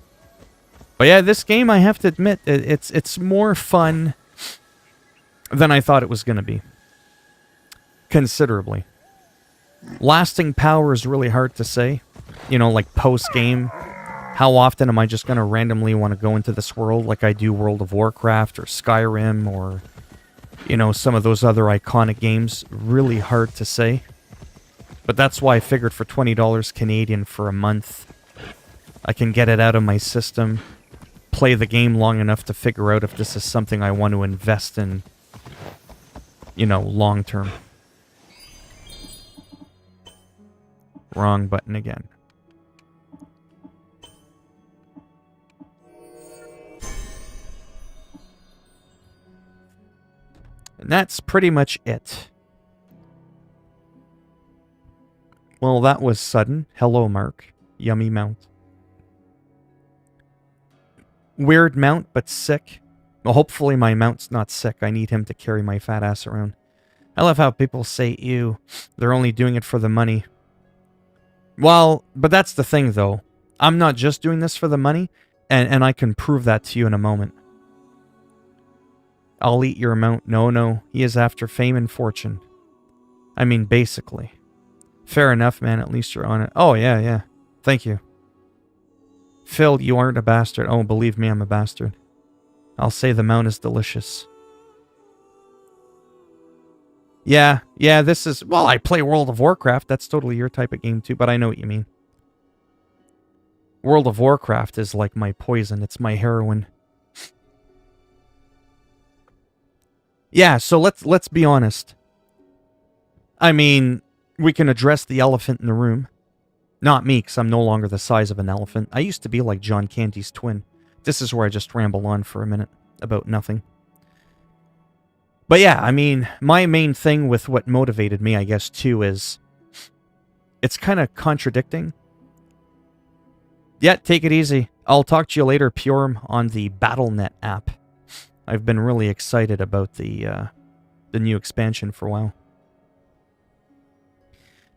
But yeah, this game, I have to admit, it's more fun than I thought it was going to be. Considerably. Lasting power is really hard to say. You know, like post-game. How often am I just going to randomly want to go into this world like I do World of Warcraft or Skyrim or, you know, some of those other iconic games? Really hard to say. But that's why I figured for $20 Canadian for a month, I can get it out of my system, play the game long enough to figure out if this is something I want to invest in, you know, long term. Wrong button again. And that's pretty much it. Well, that was sudden. Hello, Mark. Yummy mount. Weird mount, but sick. Well, hopefully my mount's not sick. I need him to carry my fat ass around. I love how people say, ew, they're only doing it for the money. Well, but that's the thing, though. I'm not just doing this for the money, and I can prove that to you in a moment. I'll eat your mount. No, he is after fame and fortune. I mean, basically. Fair enough, man. At least you're on it. Oh, yeah. Thank you. Phil, you aren't a bastard. Oh, believe me, I'm a bastard. I'll say the mount is delicious. Yeah, this is... Well, I play World of Warcraft. That's totally your type of game too, but I know what you mean. World of Warcraft is like my poison. It's my heroin. Yeah, so let's be honest. I mean, we can address the elephant in the room. Not me, because I'm no longer the size of an elephant. I used to be like John Candy's twin. This is where I just ramble on for a minute about nothing. But yeah, I mean, my main thing with what motivated me, I guess, too, is... It's kind of contradicting. Yeah, take it easy. I'll talk to you later, Pure, on the Battle.net app. I've been really excited about the new expansion for a while.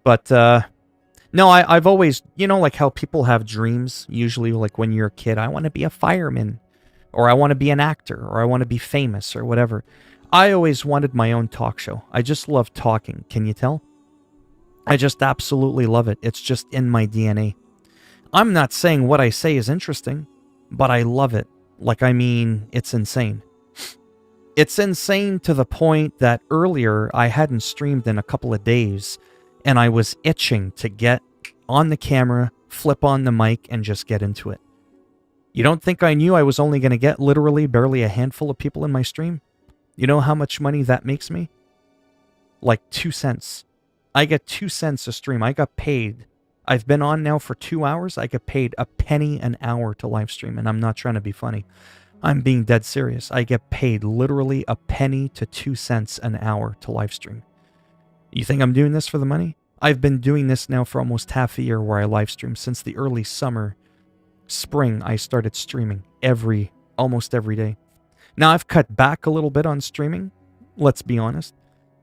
But, no, I've always... You know, like how people have dreams, usually, like when you're a kid. I want to be a fireman. Or I want to be an actor. Or I want to be famous, or whatever. I always wanted my own talk show. I just love talking. Can you tell? I just absolutely love it. It's just in my DNA. I'm not saying what I say is interesting, but I love it. Like, I mean, it's insane. It's insane to the point that earlier I hadn't streamed in a couple of days, and I was itching to get on the camera, flip on the mic, and just get into it. You don't think I knew I was only going to get literally barely a handful of people in my stream? You know how much money that makes me? Like 2 cents. I get 2 cents a stream. I got paid. I've been on now for 2 hours. I get paid a penny an hour to live stream, and I'm not trying to be funny. I'm being dead serious. I get paid literally a penny to 2 cents an hour to live stream. You think I'm doing this for the money? I've been doing this now for almost half a year where I live stream. Since the early summer, spring, I started streaming almost every day. Now, I've cut back a little bit on streaming, let's be honest,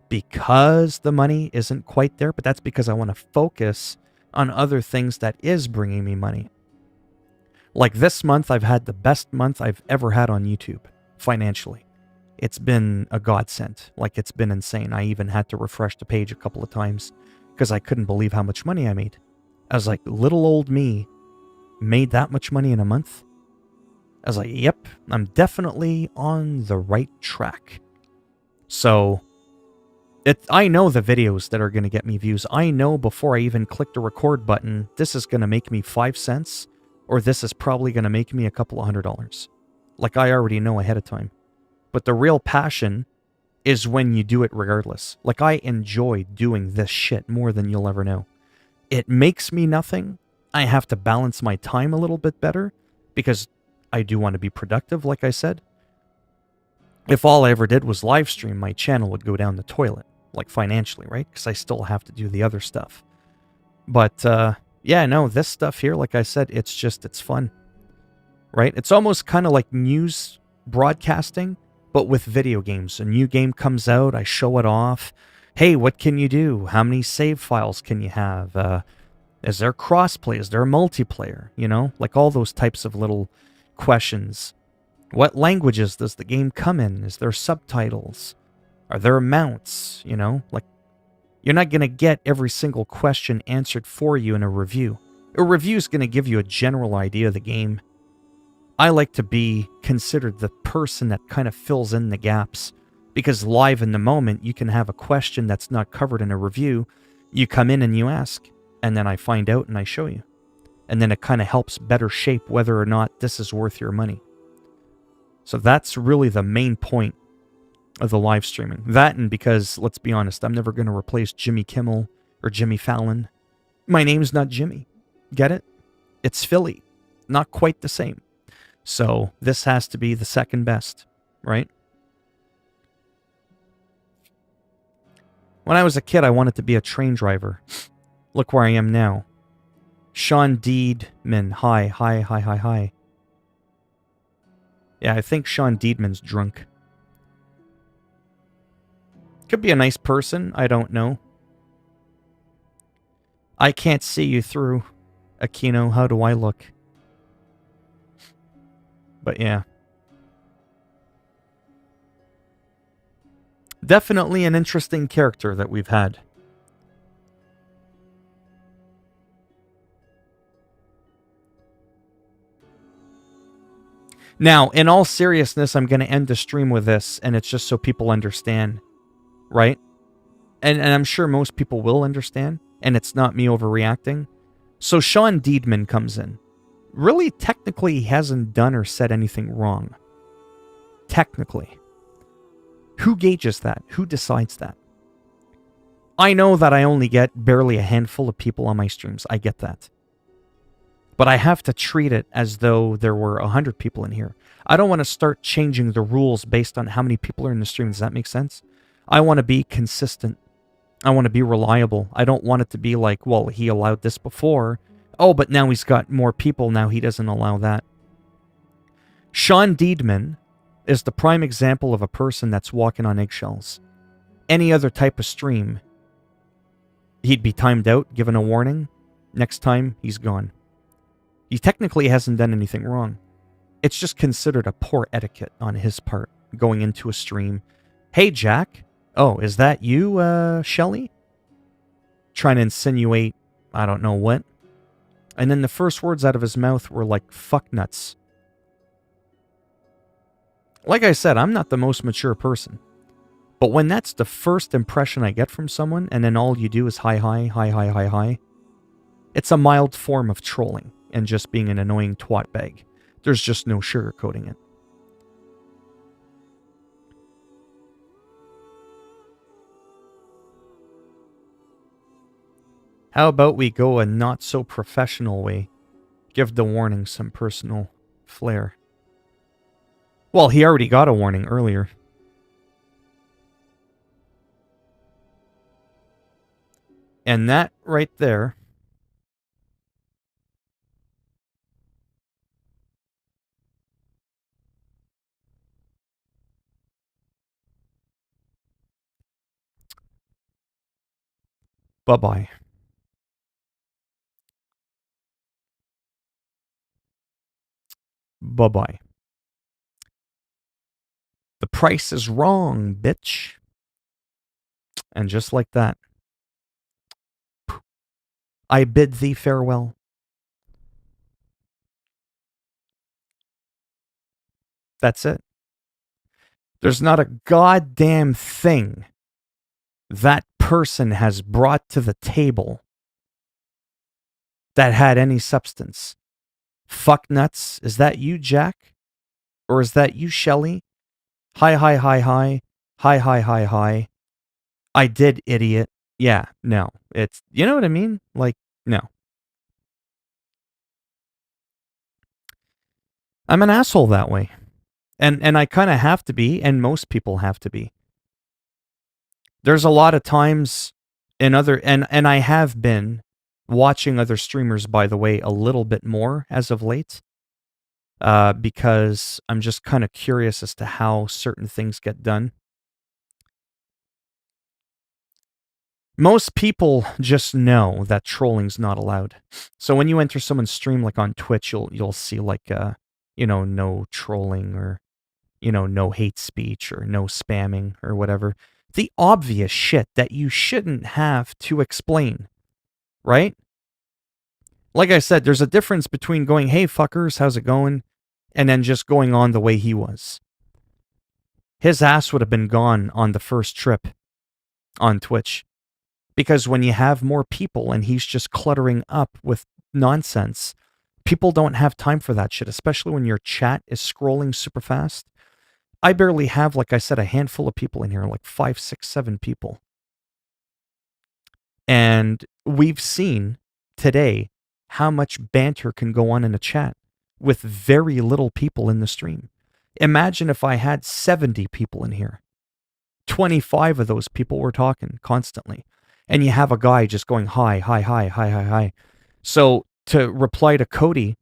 because the money isn't quite there, but that's because I want to focus on other things that is bringing me money. Like this month, I've had the best month I've ever had on YouTube, financially. It's been a godsend. Like, it's been insane. I even had to refresh the page a couple of times because I couldn't believe how much money I made. I was like, little old me made that much money in a month? I was like, yep, I'm definitely on the right track. So, I know the videos that are going to get me views. I know before I even click the record button, this is going to make me 5 cents, or this is probably going to make me a couple of $100. Like, I already know ahead of time. But the real passion is when you do it regardless. Like, I enjoy doing this shit more than you'll ever know. It makes me nothing. I have to balance my time a little bit better, because I do want to be productive, like I said. If all I ever did was live stream, my channel would go down the toilet, like financially, right? Because I still have to do the other stuff. But, yeah, no, this stuff here, like I said, it's fun, right? It's almost kind of like news broadcasting, but with video games. A new game comes out, I show it off. Hey, what can you do? How many save files can you have? Is there crossplay? Is there multiplayer? You know, like all those types of little questions. What languages does the game come in? Is there subtitles? Are there mounts? You know, like, you're not going to get every single question answered for you in a review. A review is going to give you a general idea of the game. I like to be considered the person that kind of fills in the gaps, because live in the moment, you can have a question that's not covered in a review. You come in and you ask, and then I find out and I show you. And then it kind of helps better shape whether or not this is worth your money. So that's really the main point of the live streaming. That, and because, let's be honest, I'm never going to replace Jimmy Kimmel or Jimmy Fallon. My name's not Jimmy. Get it? It's Philly. Not quite the same. So this has to be the second best, right? When I was a kid, I wanted to be a train driver. Look where I am now. Sean Deedman, hi. Yeah, I think Sean Deedman's drunk. Could be a nice person, I don't know. I can't see you through, Aquino. How do I look? But yeah. Definitely an interesting character that we've had. Now, in all seriousness, I'm going to end the stream with this, and it's just so people understand, right? And I'm sure most people will understand, and it's not me overreacting. So Sean Deedman comes in. Really, technically, he hasn't done or said anything wrong. Technically. Who gauges that? Who decides that? I know that I only get barely a handful of people on my streams. I get that. But I have to treat it as though there were 100 people in here. I don't want to start changing the rules based on how many people are in the stream. Does that make sense? I want to be consistent. I want to be reliable. I don't want it to be like, well, he allowed this before. Oh, but now he's got more people. Now he doesn't allow that. Sean Deedman is the prime example of a person that's walking on eggshells. Any other type of stream, he'd be timed out, given a warning. Next time, he's gone. He technically hasn't done anything wrong. It's just considered a poor etiquette on his part, going into a stream. Hey, Jack. Oh, is that you, Shelly? Trying to insinuate, I don't know what. And then the first words out of his mouth were like, fuck nuts. Like I said, I'm not the most mature person. But when that's the first impression I get from someone, and then all you do is hi, it's a mild form of trolling and just being an annoying twat bag. There's just no sugarcoating it. How about we go a not-so-professional way? Give the warning some personal flair. Well, he already got a warning earlier. And that right there bye-bye. Bye-bye. The price is wrong, bitch. And just like that, I bid thee farewell. That's it. There's not a goddamn thing that person has brought to the table that had any substance. Fuck nuts. Is that you, Jack? Or is that you, Shelly? Hi. Hi. I did, idiot. Yeah, no. It's, you know what I mean? Like, no. I'm an asshole that way. And I kind of have to be, and most people have to be. There's a lot of times in other, and I have been watching other streamers, by the way, a little bit more as of late, because I'm just kind of curious as to how certain things get done. Most people just know that trolling's not allowed. So when you enter someone's stream, like on Twitch, you'll see like, no trolling or, no hate speech or no spamming or whatever. The obvious shit that you shouldn't have to explain, right? Like I said, there's a difference between going, hey, fuckers, how's it going? And then just going on the way he was. His ass would have been gone on the first trip on Twitch. Because when you have more people and he's just cluttering up with nonsense, people don't have time for that shit, especially when your chat is scrolling super fast. I barely have, like I said, a handful of people in here, like 5, 6, 7 people. And we've seen today how much banter can go on in a chat with very little people in the stream. Imagine if I had 70 people in here. 25 of those people were talking constantly. And you have a guy just going, hi. So to reply to Cody,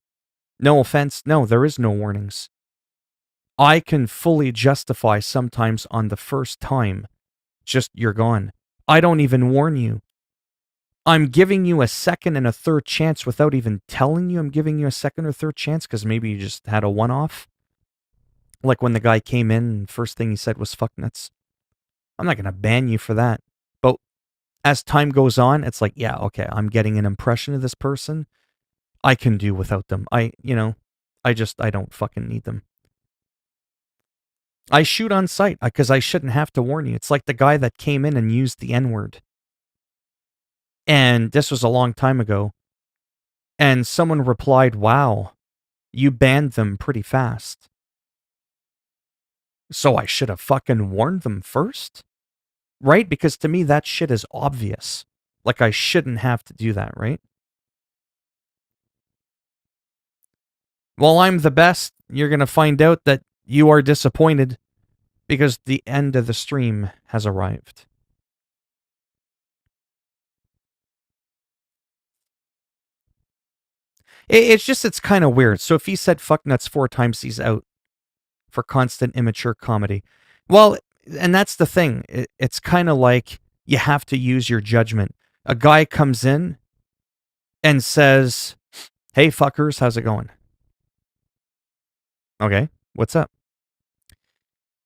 no offense, no, there is no warnings. I can fully justify sometimes on the first time, just you're gone. I don't even warn you. I'm giving you a second and a third chance without even telling you I'm giving you a second or third chance because maybe you just had a one-off. Like when the guy came in and first thing he said was fuck nuts. I'm not going to ban you for that. But as time goes on, it's like, yeah, okay, I'm getting an impression of this person. I can do without them. I don't fucking need them. I shoot on sight because I shouldn't have to warn you. It's like the guy that came in and used the N-word. And this was a long time ago. And someone replied, wow, you banned them pretty fast. So I should have fucking warned them first? Right? Because to me, that shit is obvious. Like I shouldn't have to do that, right? Well, I'm the best. You're going to find out that you are disappointed because the end of the stream has arrived. It's kind of weird. So if he said fuck nuts 4 times, he's out for constant immature comedy. Well, and that's the thing. It's kind of like you have to use your judgment. A guy comes in and says, hey, fuckers, how's it going? Okay, what's up?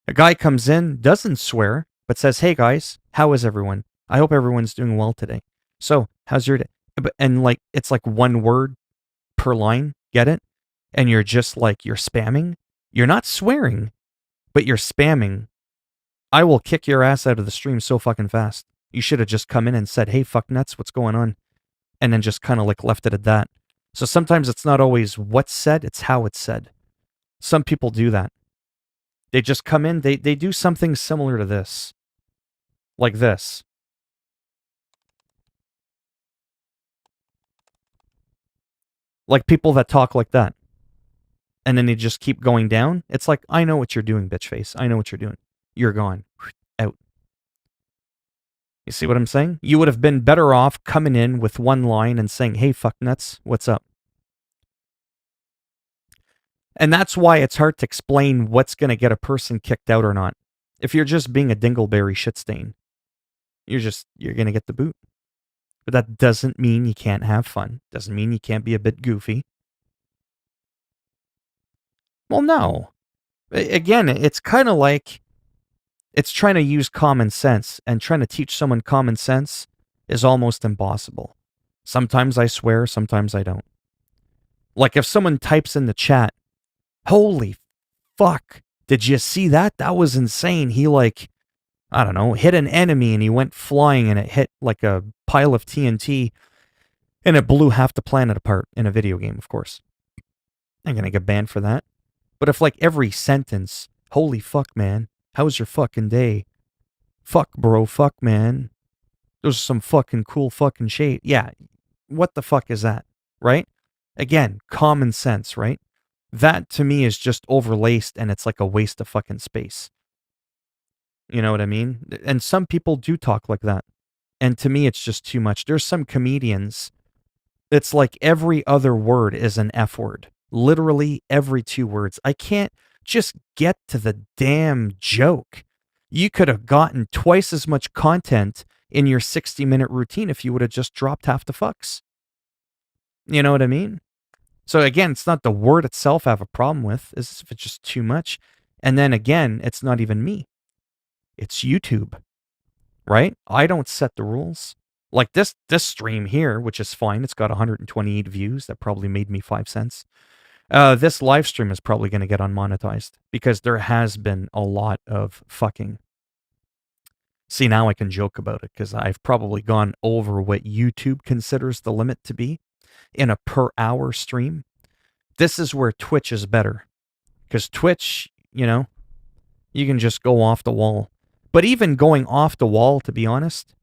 A guy comes in, doesn't swear, but says, hey, guys, how is everyone? I hope everyone's doing well today. So, how's your day? And like, it's like one word per line, get it? And you're just like, you're spamming. You're not swearing, but you're spamming. I will kick your ass out of the stream so fucking fast. You should have just come in and said, hey, fuck nuts, what's going on? And then just kind of like left it at that. So sometimes it's not always what's said, it's how it's said. Some people do that. They just come in, they do something similar to this. Like this. Like people that talk like that. And then they just keep going down. It's like, I know what you're doing, bitch face. I know what you're doing. You're gone. Out. You see what I'm saying? You would have been better off coming in with one line and saying, hey, fuck nuts, what's up? And that's why it's hard to explain what's going to get a person kicked out or not. If you're just being a dingleberry shit stain, you're going to get the boot. But that doesn't mean you can't have fun. Doesn't mean you can't be a bit goofy. Well, no. Again, it's kind of like it's trying to use common sense, and trying to teach someone common sense is almost impossible. Sometimes I swear, sometimes I don't. Like if someone types in the chat, holy fuck, did you see that? That was insane. He I don't know, hit an enemy and he went flying and it hit like a pile of TNT and it blew half the planet apart in a video game, of course. I'm going to get banned for that. But if like every sentence, holy fuck, man, how's your fucking day? Fuck, bro, fuck, man. Those are some fucking cool fucking shit. Yeah, what the fuck is that, right? Again, common sense, right? That to me is just overlaced and it's like a waste of fucking space. You know what I mean? And some people do talk like that. And to me, it's just too much. There's some comedians, it's like every other word is an F word. Literally every 2 words. I can't just get to the damn joke. You could have gotten twice as much content in your 60-minute routine if you would have just dropped half the fucks. You know what I mean? So again, it's not the word itself I have a problem with. It's if it's just too much. And then again, it's not even me. It's YouTube, right? I don't set the rules. Like this stream here, which is fine. It's got 128 views. That probably made me 5 cents. This live stream is probably going to get unmonetized because there has been a lot of fucking. See, now I can joke about it because I've probably gone over what YouTube considers the limit to be in a per hour stream. This is where Twitch is better because Twitch, you can just go off the wall. But even going off the wall, to be honest,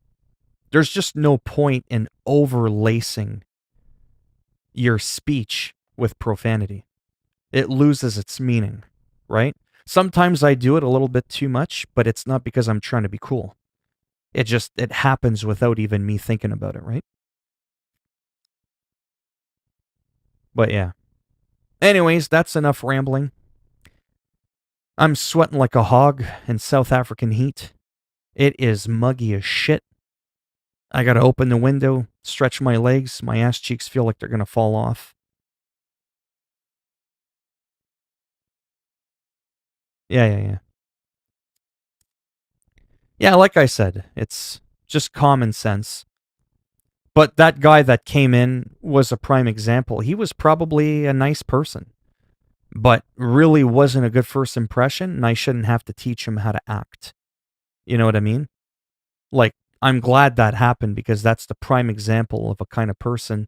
there's just no point in overlacing your speech with profanity. It loses its meaning, right? Sometimes I do it a little bit too much, but it's not because I'm trying to be cool. It happens without even me thinking about it, right? But yeah. Anyways, that's enough rambling. I'm sweating like a hog in South African heat. It is muggy as shit. I gotta open the window, stretch my legs. My ass cheeks feel like they're gonna fall off. Yeah. Yeah, like I said, it's just common sense. But that guy that came in was a prime example. He was probably a nice person. but really wasn't a good first impression, and I shouldn't have to teach him how to act. You know what I mean? Like, I'm glad that happened because that's the prime example of a kind of person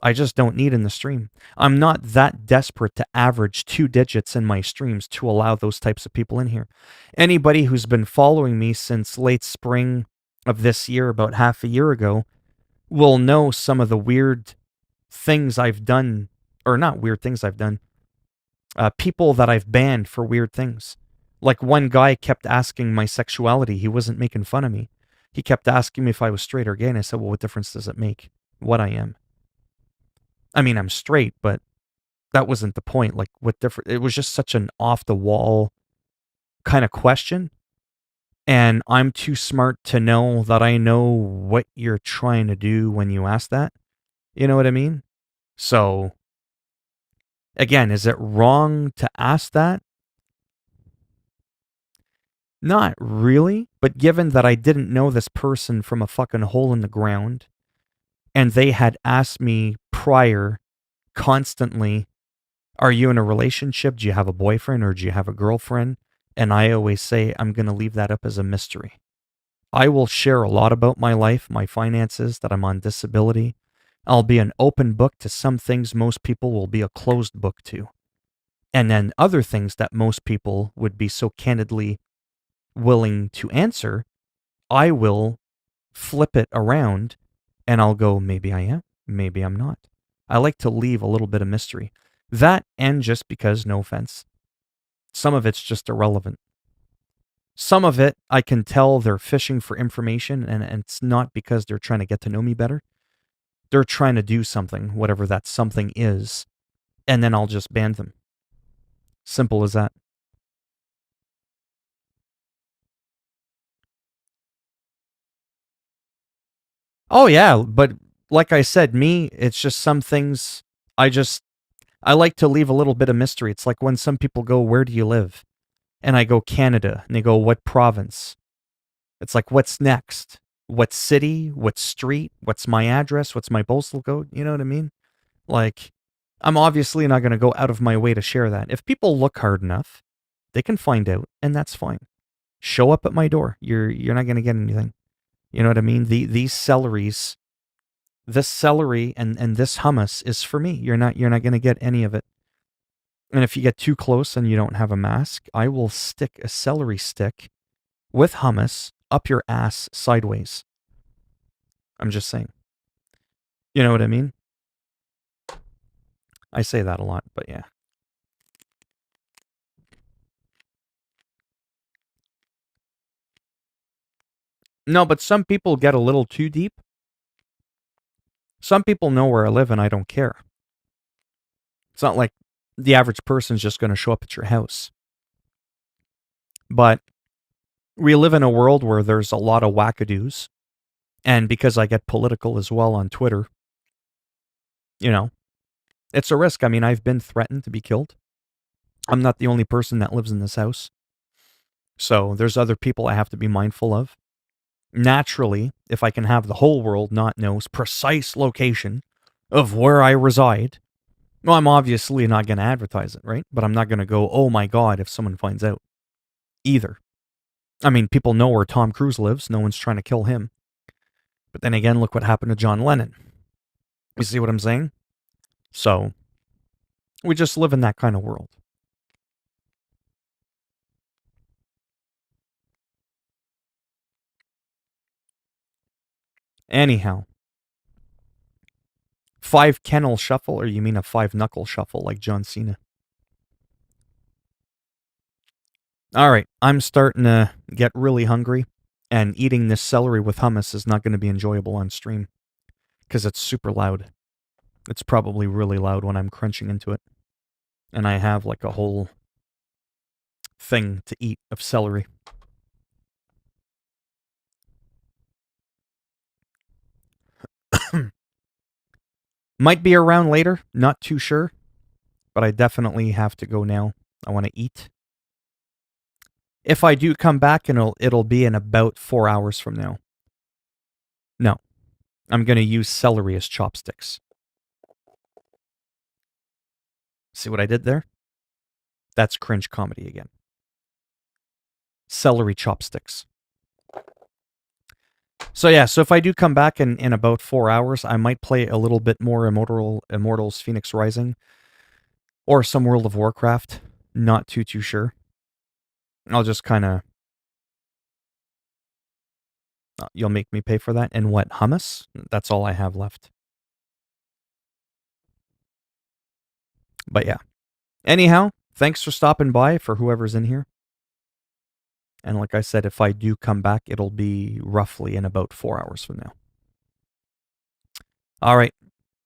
I just don't need in the stream. I'm not that desperate to average 2 digits in my streams to allow those types of people in here. Anybody who's been following me since late spring of this year, about half a year ago, will know some of the weird things I've done, or not weird things I've done, people that I've banned for weird things. Like one guy kept asking my sexuality. He wasn't making fun of me. He kept asking me if I was straight or gay, and I said, well, what difference does it make what I am? I mean, I'm straight, but that wasn't the point. Like, what different? It was just such an off-the-wall kind of question, and I'm too smart to know that I know what you're trying to do when you ask that. You know what I mean? So, again, is it wrong to ask that? Not really, but given that I didn't know this person from a fucking hole in the ground, and they had asked me prior constantly, are you in a relationship? Do you have a boyfriend or do you have a girlfriend? And I always say, I'm going to leave that up as a mystery. I will share a lot about my life, my finances, that I'm on disability. I'll be an open book to some things most people will be a closed book to. And then other things that most people would be so candidly willing to answer, I will flip it around and I'll go, maybe I am, maybe I'm not. I like to leave a little bit of mystery. That, and just because, no offense, some of it's just irrelevant. Some of it, I can tell they're fishing for information, and it's not because they're trying to get to know me better. They're trying to do something, whatever that something is, and then I'll just ban them. Simple as that. Oh, yeah, but like I said, me, it's just some things I like to leave a little bit of mystery. It's like when some people go, where do you live? And I go, Canada. And they go, what province? It's like, what's next? What city? What street? What's my address? What's my postal code? You know what I mean? Like, I'm obviously not going to go out of my way to share that. If people look hard enough, they can find out, and that's fine. Show up at my door. You're not going to get anything. You know what I mean? These celeries, this celery and this hummus is for me. You're not going to get any of it. And if you get too close and you don't have a mask, I will stick a celery stick with hummus up your ass sideways. I'm just saying. You know what I mean? I say that a lot, but yeah. No, but some people get a little too deep. Some people know where I live and I don't care. It's not like the average person's just going to show up at your house. But we live in a world where there's a lot of wackadoos. And because I get political as well on Twitter, you know, it's a risk. I mean, I've been threatened to be killed. I'm not the only person that lives in this house. So there's other people I have to be mindful of. Naturally, if I can have the whole world not know precise location of where I reside, well, I'm obviously not going to advertise it, right? But I'm not going to go, oh my God, if someone finds out either. I mean, people know where Tom Cruise lives. No one's trying to kill him. But then again, look what happened to John Lennon. You see what I'm saying? So, we just live in that kind of world. Anyhow, 5 kennel shuffle, or you mean a 5 knuckle shuffle like John Cena? All right, I'm starting to get really hungry, and eating this celery with hummus is not going to be enjoyable on stream because it's super loud. It's probably really loud when I'm crunching into it. And I have like a whole thing to eat of celery. Might be around later, not too sure, but I definitely have to go now. I want to eat. If I do come back, and it'll be in about 4 hours from now. No, I'm going to use celery as chopsticks. See what I did there? That's cringe comedy again. Celery chopsticks. So yeah, so if I do come back in about 4 hours, I might play a little bit more Immortals Fenyx Rising. Or some World of Warcraft. Not too sure. I'll just kind of... You'll make me pay for that? And what, hummus? That's all I have left. But yeah. Anyhow, thanks for stopping by for whoever's in here. And like I said, if I do come back, it'll be roughly in about 4 hours from now. All right.